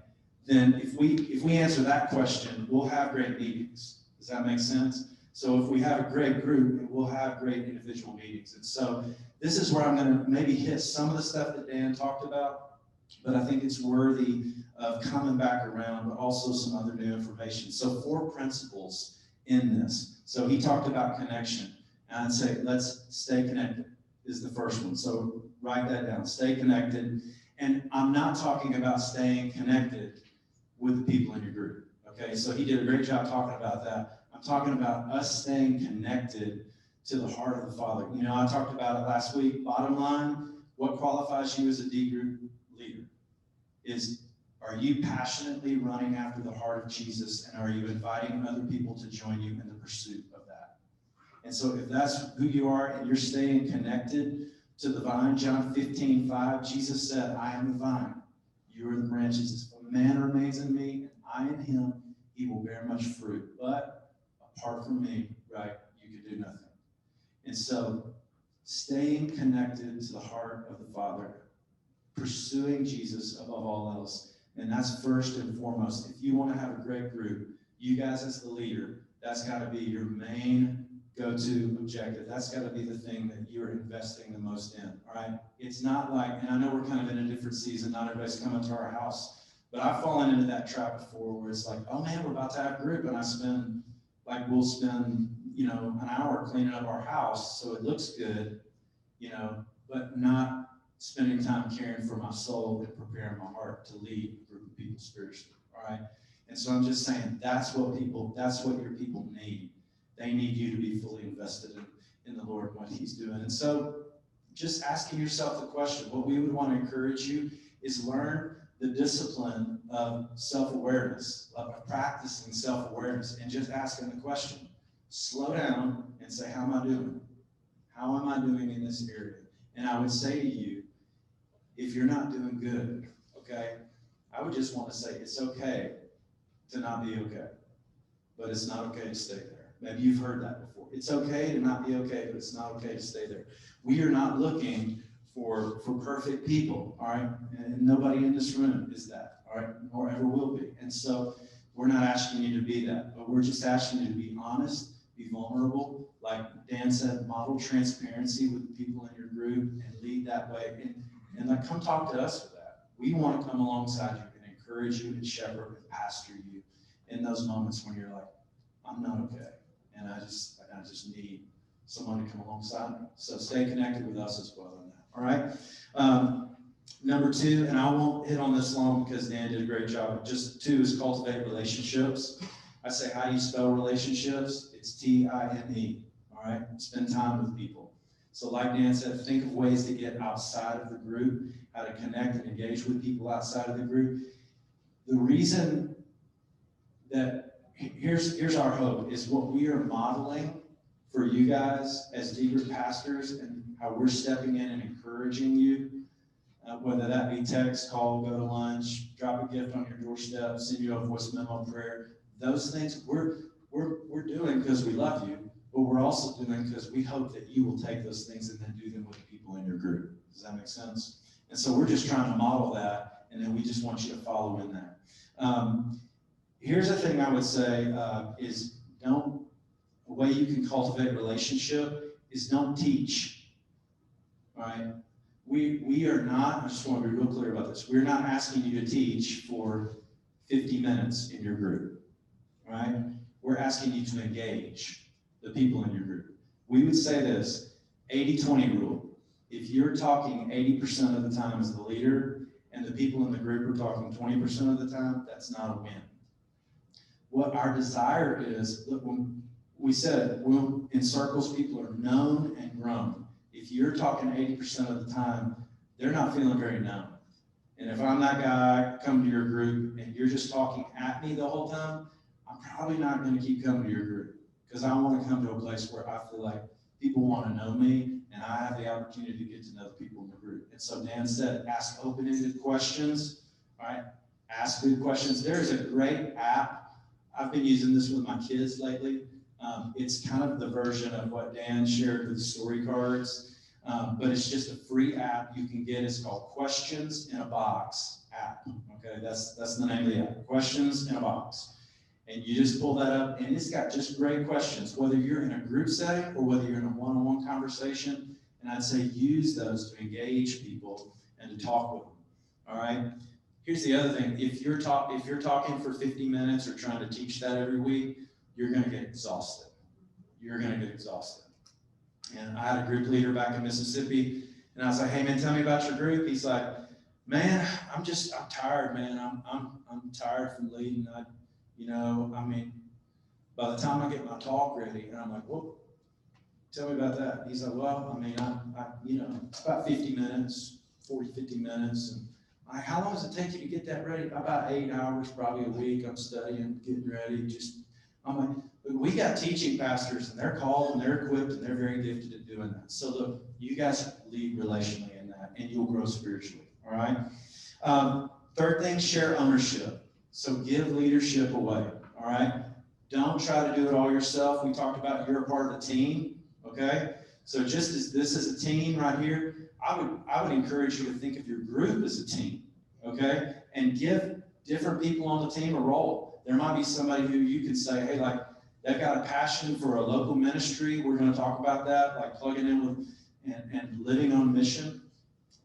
Then if we answer that question, we'll have great meetings. Does that make sense? So if we have a great group, we'll have great individual meetings. And so this is where I'm going to maybe hit some of the stuff that Dan talked about, but I think it's worthy of coming back around, but also some other new information. So 4 principles in this. So he talked about connection, and I'd say let's stay connected is the first one. So write that down, stay connected. And I'm not talking about staying connected with the people in your group. Okay, so he did a great job talking about that. I'm talking about us staying connected to the heart of the Father. You know, I talked about it last week. Bottom line, what qualifies you as a D group leader is, are you passionately running after the heart of Jesus, and are you inviting other people to join you in the pursuit of that? And so if that's who you are and you're staying connected to the vine, John 15:5, Jesus said, I am the vine, you are the branches. If a man remains in me and I in him, he will bear much fruit. But apart from me, right, you can do nothing. And so staying connected to the heart of the Father, pursuing Jesus above all else, and that's first and foremost. If you want to have a great group, you guys as the leader, that's got to be your main go-to objective. That's got to be the thing that you're investing the most in, all right? It's not like, and I know we're kind of in a different season, not everybody's coming to our house, but I've fallen into that trap before where it's like, oh man, we're about to have a group, and we'll spend, an hour cleaning up our house so it looks good, but not spending time caring for my soul and preparing my heart to lead a group of people spiritually, all right? And so I'm just saying, that's what your people need. They need you to be fully invested in the Lord, what he's doing. And so just asking yourself the question, what we would want to encourage you is learn the discipline of self-awareness, of practicing self-awareness, and just asking the question. Slow down and say, how am I doing? How am I doing in this area? And I would say to you, if you're not doing good, okay, I would just want to say it's okay to not be okay, but it's not okay to stay there. Maybe you've heard that before. It's okay to not be okay, but it's not okay to stay there. We are not looking for perfect people, all right? And nobody in this room is that, all right? Nor ever will be. And so we're not asking you to be that, but we're just asking you to be honest, be vulnerable. Like Dan said, model transparency with the people in your group and lead that way. And like, come talk to us for that. We want to come alongside you and encourage you and shepherd and pastor you in those moments when you're like, I'm not okay. And I just need someone to come alongside me. So stay connected with us as well on that. All right. Number 2, and I won't hit on this long because Dan did a great job. Just 2 is cultivate relationships. I say, how do you spell relationships? It's T-I-M-E. All right. Spend time with people. So like Dan said, think of ways to get outside of the group, how to connect and engage with people outside of the group. The reason that here's our hope is what we are modeling for you guys as D group pastors and how we're stepping in and encouraging you, whether that be text, call, go to lunch, drop a gift on your doorstep, send you a voice memo prayer. Those things we're doing because we love you, but we're also doing because we hope that you will take those things and then do them with the people in your group. Does that make sense? And so we're just trying to model that, and then we just want you to follow in that. Here's the thing I would say is a way you can cultivate relationship is don't teach, all right? We are not, I just want to be real clear about this, we're not asking you to teach for 50 minutes in your group, all right? We're asking you to engage the people in your group. We would say this, 80-20 rule. If you're talking 80% of the time as the leader and the people in the group are talking 20% of the time, that's not a win. What our desire is, look, when we said in circles, people are known and grown. If you're talking 80% of the time, they're not feeling very known. And if I'm that guy, come to your group and you're just talking at me the whole time, I'm probably not going to keep coming to your group because I want to come to a place where I feel like people want to know me and I have the opportunity to get to know the people in the group. And so Dan said, ask open-ended questions, right? Ask good questions. There's a great app. I've been using this with my kids lately. It's kind of the version of what Dan shared with story cards, but it's just a free app you can get. It's called Questions in a Box app. Okay, that's the name of the app, Questions in a Box. And you just pull that up, and it's got just great questions, whether you're in a group setting or whether you're in a one-on-one conversation. And I'd say use those to engage people and to talk with them. All right. Here's the other thing: if you're talking for 50 minutes or trying to teach that every week, you're going to get exhausted. You're going to get exhausted. And I had a group leader back in Mississippi, and I was like, "Hey man, tell me about your group." He's like, "Man, I'm tired, man. I'm tired from leading. By the time I get my talk ready," and I'm like, "Well, tell me about that." He's like, "Well, it's about 50 minutes, 40, 50 minutes." And I'm like, "How long does it take you to get that ready?" "About 8 hours, probably a week. I'm studying, getting ready." I'm like, we got teaching pastors, and they're called, and they're equipped, and they're very gifted at doing that. So look, you guys lead relationally in that, and you'll grow spiritually, all right? Third thing, share ownership. So give leadership away, all right? Don't try to do it all yourself. We talked about you're a part of the team, okay? So just as this is a team right here, I would encourage you to think of your group as a team, okay? And give different people on the team a role. There might be somebody who you could say, hey, like, they've got a passion for a local ministry. We're going to talk about that, like plugging in with and living on mission.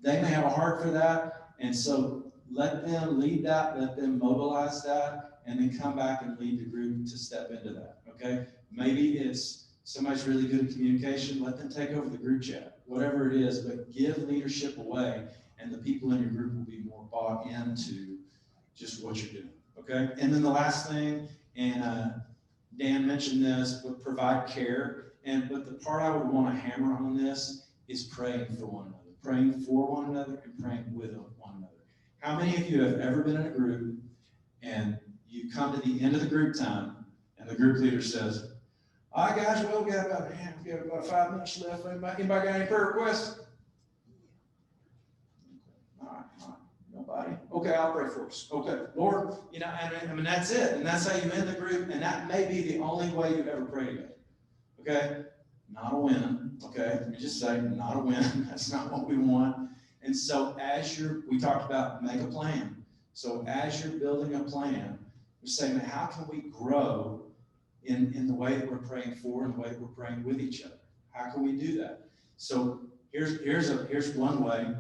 They may have a heart for that, and so let them lead that, let them mobilize that, and then come back and lead the group to step into that, okay? Maybe it's somebody's really good at communication, let them take over the group chat, whatever it is, but give leadership away, and the people in your group will be more bought into just what you're doing, okay? And then the last thing, and Dan mentioned this, but provide care. But the part I would want to hammer on this is praying for one another, praying for one another, and praying with one another. How many of you have ever been in a group and you come to the end of the group time and the group leader says, "All right, guys, well, we got about 5 minutes left. Anybody got any prayer requests?" All right. Nobody? Okay, I'll pray for us. Okay, Lord, that's it. And that's how you end the group. And that may be the only way you've ever prayed together. Okay? Not a win. Okay? Let me just say, not a win. That's not what we want. And so we talked about make a plan. So as you're building a plan, you're saying, how can we grow in the way that we're praying for and the way that we're praying with each other? How can we do that? So here's one way.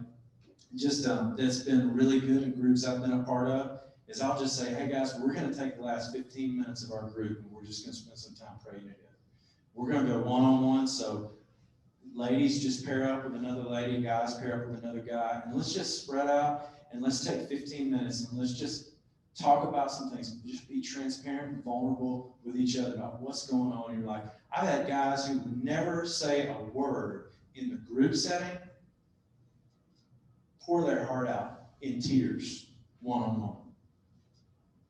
Just that's been really good in groups I've been a part of, is I'll just say, hey guys, we're going to take the last 15 minutes of our group and we're just going to spend some time praying together. We're going to go one-on-one, so ladies just pair up with another lady, guys pair up with another guy, and let's just spread out and let's take 15 minutes and let's just talk about some things. Just be transparent and vulnerable with each other about what's going on in your life. I've had guys who never say a word in the group setting pour their heart out in tears one-on-one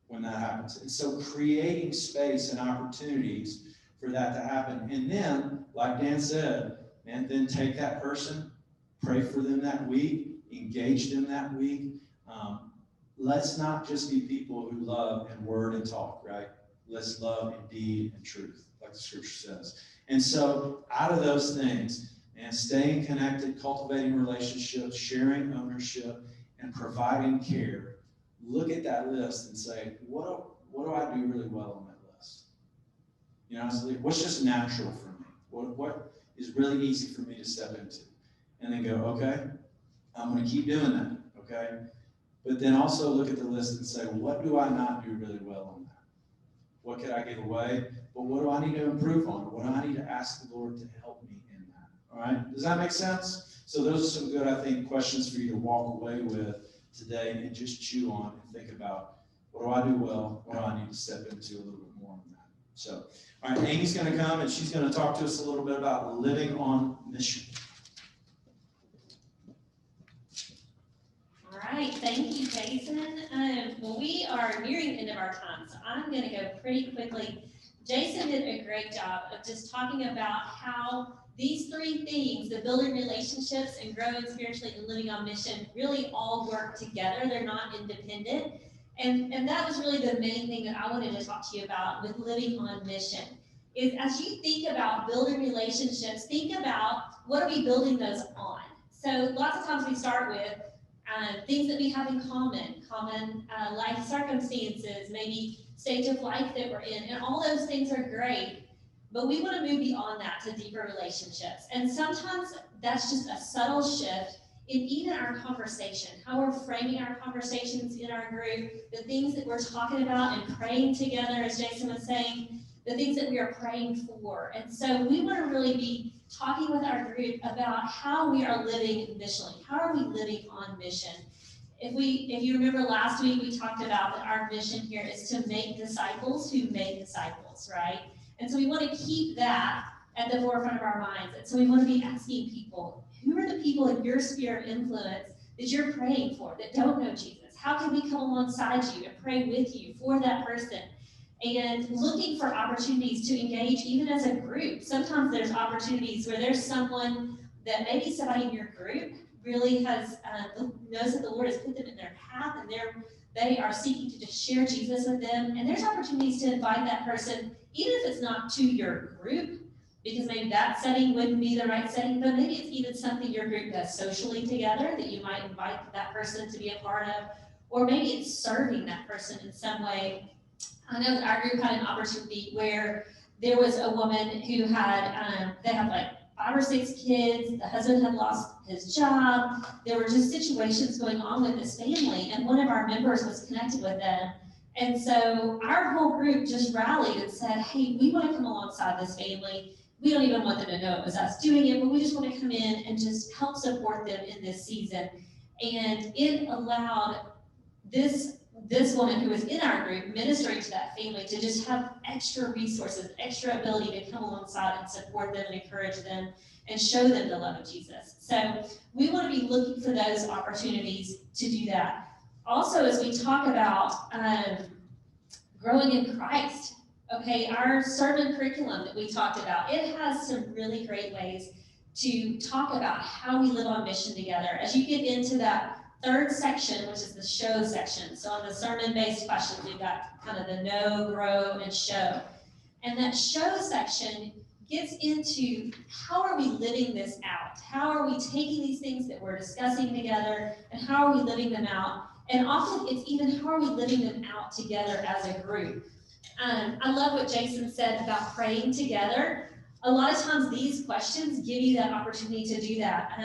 when that happens. And so creating space and opportunities for that to happen. And then, like Dan said, and then take that person, pray for them that week, engage them that week. Let's not just be people who love in word and talk, right? Let's love in deed and truth, like the scripture says. And so out of those things, and staying connected, cultivating relationships, sharing ownership, and providing care, look at that list and say, what do I do really well on that list? What's just natural for me? What is really easy for me to step into? And then go, okay, I'm going to keep doing that, okay? But then also look at the list and say, what do I not do really well on that? What could I give away? But what do I need to improve on? What do I need to ask the Lord to help me in that? All right, does that make sense? So those are some good, I think, questions for you to walk away with today and just chew on and think about, what do I do well? What do I need to step into a little bit more on that? So, all right, Amy's going to come and she's going to talk to us a little bit about living on mission.
All right, thank you, Jason. Well, we are nearing the end of our time, so I'm going to go pretty quickly. Jason did a great job of just talking about how these three things, the building relationships and growing spiritually and living on mission, really all work together. They're not independent. And that was really the main thing that I wanted to talk to you about with living on mission. Is as you think about building relationships, think about what are we building those on? So lots of times we start with things that we have in common life circumstances, maybe stage of life that we're in, and all those things are great, but we want to move beyond that to deeper relationships. And sometimes that's just a subtle shift in even our conversation, how we're framing our conversations in our group, the things that we're talking about and praying together, as Jason was saying, the things that we are praying for. And so we want to really be talking with our group about how we are living missionally. How are we living on mission? If you remember last week, we talked about that our mission here is to make disciples who make disciples, right? And so we want to keep that at the forefront of our minds. And so we want to be asking people, who are the people in your sphere of influence that you're praying for that don't know Jesus? How can we come alongside you and pray with you for that person? And looking for opportunities to engage even as a group. Sometimes there's opportunities where there's someone that maybe somebody in your group really has knows that the Lord has put them in their path, and they are seeking to just share Jesus with them. And there's opportunities to invite that person, even if it's not to your group, because maybe that setting wouldn't be the right setting, but maybe it's even something your group does socially together that you might invite that person to be a part of, or maybe it's serving that person in some way. I know that our group had an opportunity where there was a woman who had, they had like 5 or 6 kids, the husband had lost his job, there were just situations going on with this family, and one of our members was connected with them. And so our whole group just rallied and said, hey, we want to come alongside this family. We don't even want them to know it was us doing it, but we just want to come in and just help support them in this season. And it allowed this woman who was in our group ministering to that family to just have extra resources, extra ability to come alongside and support them and encourage them and show them the love of Jesus. So we want to be looking for those opportunities to do that. Also, as we talk about growing in Christ, okay, our sermon curriculum that we talked about, it has some really great ways to talk about how we live on mission together. As you get into that third section, which is the show section. So on the sermon-based questions, we've got kind of the know, grow, and show. And that show section gets into how are we living this out? How are we taking these things that we're discussing together, and how are we living them out? And often it's even how are we living them out together as a group? I love what Jason said about praying together. A lot of times these questions give you that opportunity to do that.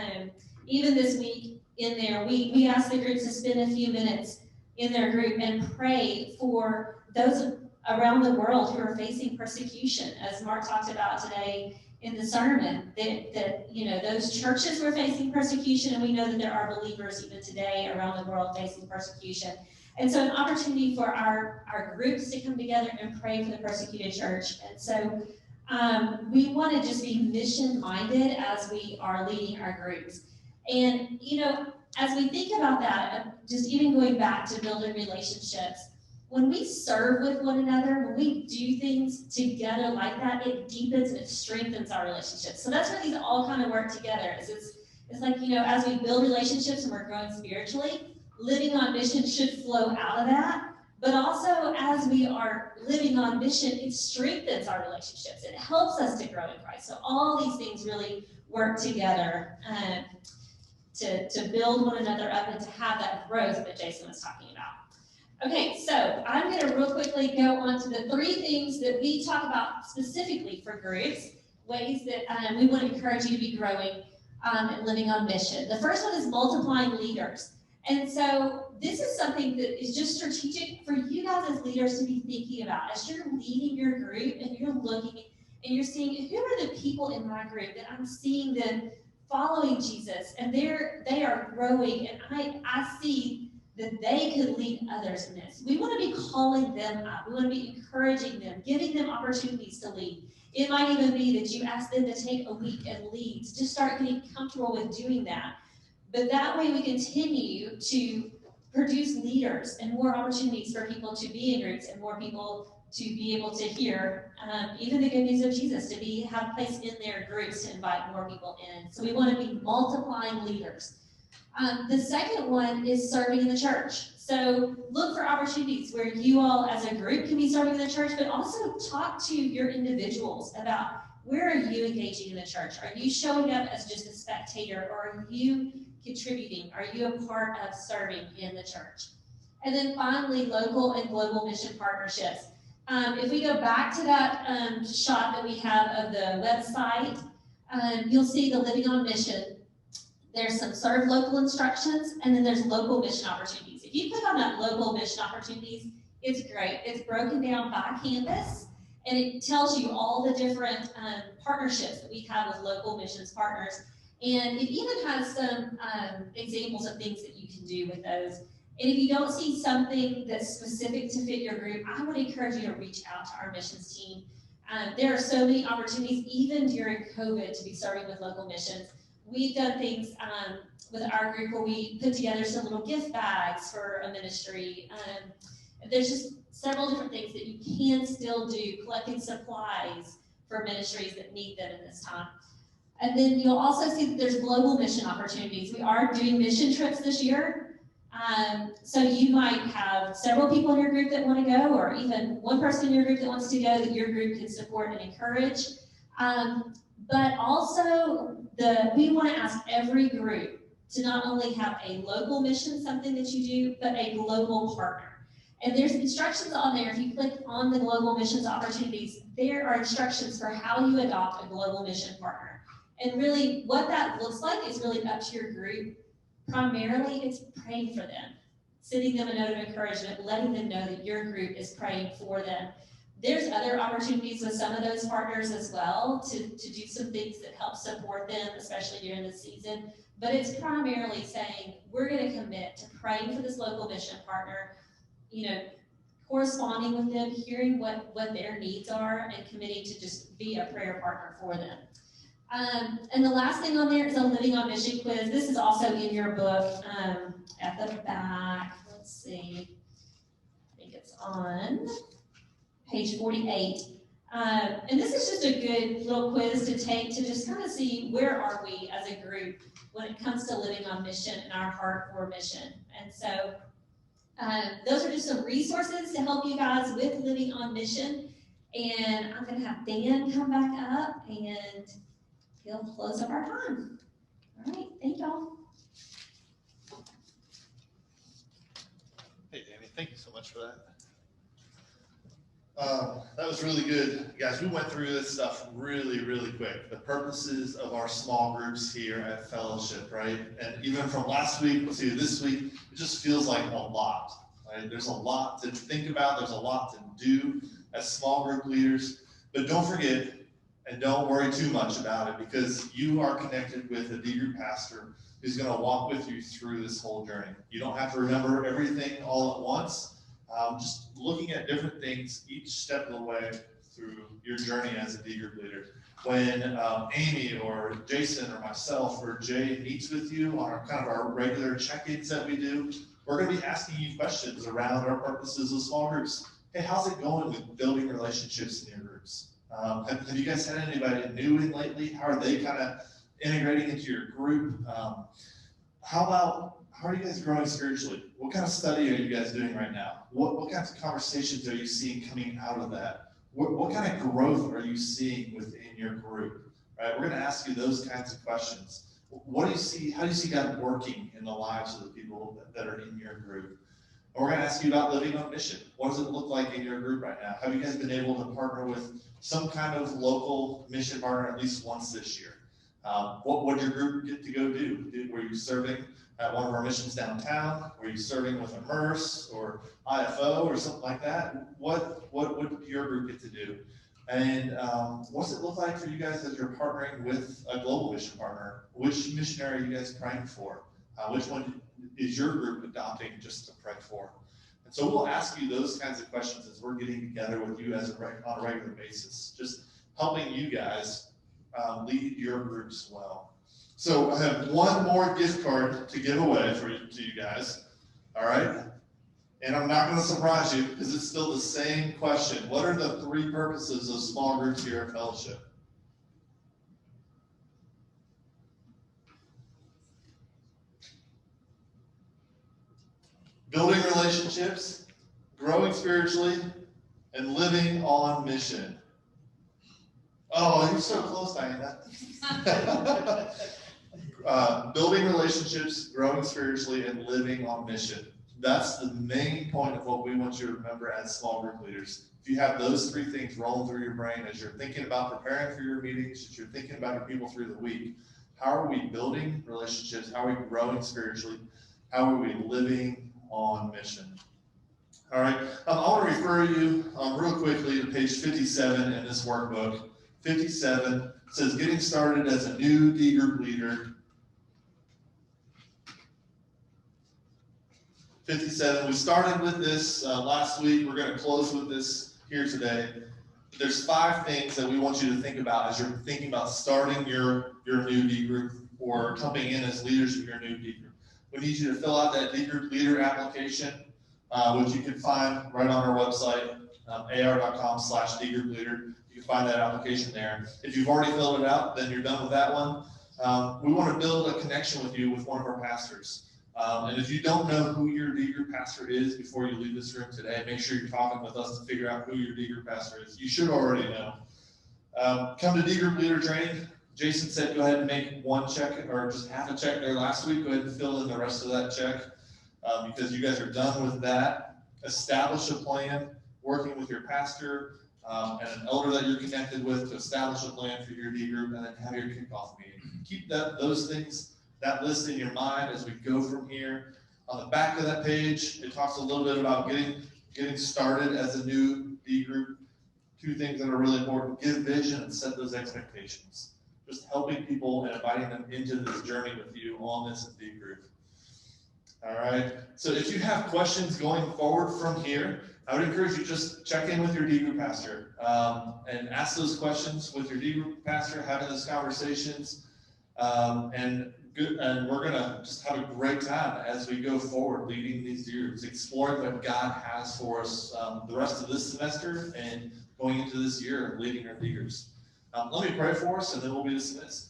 Even this week, in there, we asked the groups to spend a few minutes in their group and pray for those around the world who are facing persecution, as Mark talked about today in the sermon, that you know, those churches were facing persecution, and we know that there are believers even today around the world facing persecution. And so an opportunity for our groups to come together and pray for the persecuted church. And so we want to just be mission-minded as we are leading our groups. And, you know, as we think about that, just even going back to building relationships, when we serve with one another, when we do things together like that, it deepens and it strengthens our relationships. So that's where these all kind of work together. It's like, you know, as we build relationships and we're growing spiritually, living on mission should flow out of that. But also, as we are living on mission, it strengthens our relationships. It helps us to grow in Christ. So all these things really work together to build one another up and to have that growth that Jason was talking about. Okay, so I'm going to real quickly go on to the 3 things that we talk about specifically for groups, ways that we want to encourage you to be growing and living on mission. The first one is multiplying leaders. And so this is something that is just strategic for you guys as leaders to be thinking about. As you're leading your group and you're looking and you're seeing who are the people in my group that I'm seeing them following Jesus, and they are growing, and I see that they could lead others in this. We want to be calling them up. We want to be encouraging them, giving them opportunities to lead. It might even be that you ask them to take a week and lead, to just start getting comfortable with doing that. But that way we continue to produce leaders and more opportunities for people to be in groups and more people to be able to hear even the good news of Jesus, to have a place in their groups to invite more people in. So we want to be multiplying leaders. The second one is serving in the church. So look for opportunities where you all as a group can be serving in the church, but also talk to your individuals about where are you engaging in the church? Are you showing up as just a spectator, or are you contributing? Are you a part of serving in the church? And then finally, local and global mission partnerships. If we go back to that shot that we have of the website, you'll see the Living on Mission. There's some serve local instructions, and then there's local mission opportunities. If you click on that local mission opportunities, it's great. It's broken down by campus, and it tells you all the different partnerships that we have with local missions partners. And it even has some examples of things that you can do with those. And if you don't see something that's specific to fit your group, I would encourage you to reach out to our missions team. There are so many opportunities, even during COVID, to be serving with local missions. We've done things with our group where we put together some little gift bags for a ministry. There's just several different things that you can still do, collecting supplies for ministries that need them in this time. And then you'll also see that there's global mission opportunities. We are doing mission trips this year. So you might have several people in your group that want to go, or even one person in your group that wants to go that your group can support and encourage. But also, we want to ask every group to not only have a local mission, something that you do, but a global partner. And there's instructions on there. If you click on the global missions opportunities, there are instructions for how you adopt a global mission partner. And really, what that looks like is really up to your group. Primarily, it's praying for them, sending them a note of encouragement, letting them know that your group is praying for them. There's other opportunities with some of those partners as well to do some things that help support them, especially during the season. But it's primarily saying, we're going to commit to praying for this local mission partner, corresponding with them, hearing what their needs are, and committing to just be a prayer partner for them. And the last thing on there is a Living on Mission quiz. This is also in your book at the back. Let's see. I think it's on page 48. And this is just a good little quiz to take to just kind of see where are we as a group when it comes to living on mission and our heart for mission. And so those are just some resources to help you guys with living on mission. And I'm going to have Dan come back up, and he'll close up our time. All right, thank y'all.
Hey, Danny, thank you so much for that. That was really good. Guys, we went through this stuff really, really quick. The purposes of our small groups here at Fellowship, right? And even from last week to this week, it just feels like a lot, right? There's a lot to think about. There's a lot to do as small group leaders. But don't forget, and don't worry too much about it, because you are connected with a D group pastor who's going to walk with you through this whole journey. You don't have to remember everything all at once. Just looking at different things each step of the way through your journey as a D group leader. When Amy or Jason or myself or Jay meets with you on our regular check-ins that we do, we're going to be asking you questions around our purposes of small groups. Hey, how's it going with building relationships in your groups? Have you guys had anybody new in lately? How are they kind of integrating into your group? How are you guys growing spiritually? What kind of study are you guys doing right now? What kinds of conversations are you seeing coming out of that? What kind of growth are you seeing within your group? Right? We're going to ask you those kinds of questions. What do you see? How do you see God working in the lives of the people that are in your group? And we're going to ask you about living on mission. What does it look like in your group right now? Have you guys been able to partner with some kind of local mission partner at least once this year? What would your group get to go do? Were you serving at one of our missions downtown? Were you serving with Immerse or IFO or something like that? What would your group get to do? And what's it look like for you guys as you're partnering with a global mission partner? Which missionary are you guys praying for? Which one is your group adopting just to pray for? And so we'll ask you those kinds of questions as we're getting together with you on a regular basis, just helping you guys lead your groups well. So I have one more gift card to give away to you guys, all right? And I'm not going to surprise you because it's still the same question. What are the 3 purposes of small groups here at Fellowship? Building relationships, growing spiritually, and living on mission. Oh, you're so close, Diana. Building relationships, growing spiritually, and living on mission. That's the main point of what we want you to remember as small group leaders. If you have those 3 things rolling through your brain as you're thinking about preparing for your meetings, as you're thinking about your people through the week, how are we building relationships? How are we growing spiritually? How are we living on mission? All right, I want to refer you real quickly to page 57 in this workbook. 57 says, getting started as a new D group leader. 57, we started with this last week. We're going to close with this here today. There's 5 things that we want you to think about as you're thinking about starting your new D group or coming in as leaders of your new D group. We need you to fill out that D group leader application, which you can find right on our website, ar.com/D group leader. You can find that application there. If you've already filled it out, then you're done with that one. We want to build a connection with you with one of our pastors. And if you don't know who your D group pastor is before you leave this room today, make sure you're talking with us to figure out who your D group pastor is. You should already know. Come to D group leader training. Jason said go ahead and make 1 check or just half a check there last week. Go ahead and fill in the rest of that check because you guys are done with that. Establish a plan, working with your pastor and an elder that you're connected with to establish a plan for your D group and then have your kickoff meeting. Keep those things, that list in your mind as we go from here. On the back of that page, it talks a little bit about getting started as a new D group. 2 things that are really important: give vision and set those expectations. Just helping people and inviting them into this journey with you on this D group. All right. So if you have questions going forward from here, I would encourage you just check in with your D group pastor and ask those questions with your D group pastor, having those conversations, and we're gonna just have a great time as we go forward leading these D groups, exploring what God has for us the rest of this semester and going into this year leading our D groups. Let me pray for us and then we'll be dismissed.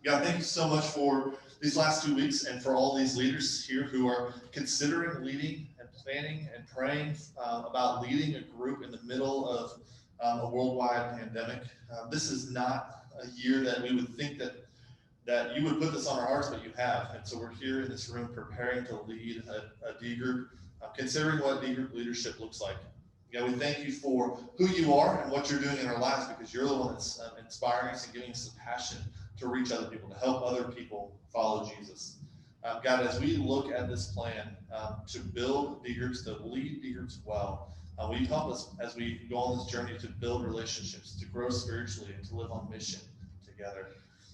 God, thank you so much for these last 2 weeks and for all these leaders here who are considering leading and planning and praying about leading a group in the middle of a worldwide pandemic. This is not a year that we would think that you would put this on our hearts, but you have. And so we're here in this room preparing to lead a D group, considering what D group leadership looks like. God, we thank you for who you are and what you're doing in our lives, because you're the one that's inspiring us and giving us the passion to reach other people, to help other people follow Jesus. God, as we look at this plan to build D groups, to lead D groups well, will you help us as we go on this journey to build relationships, to grow spiritually, and to live on mission together.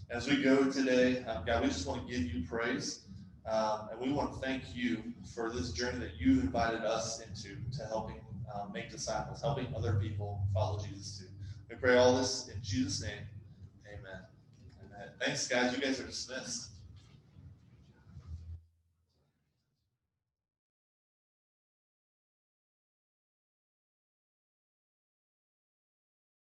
As we go today, God, we just want to give you praise, and we want to thank you for this journey that you've invited us into, to helping make disciples, helping other people follow Jesus too. We pray all this in Jesus' name. Amen. Amen. Thanks, guys. You guys are dismissed.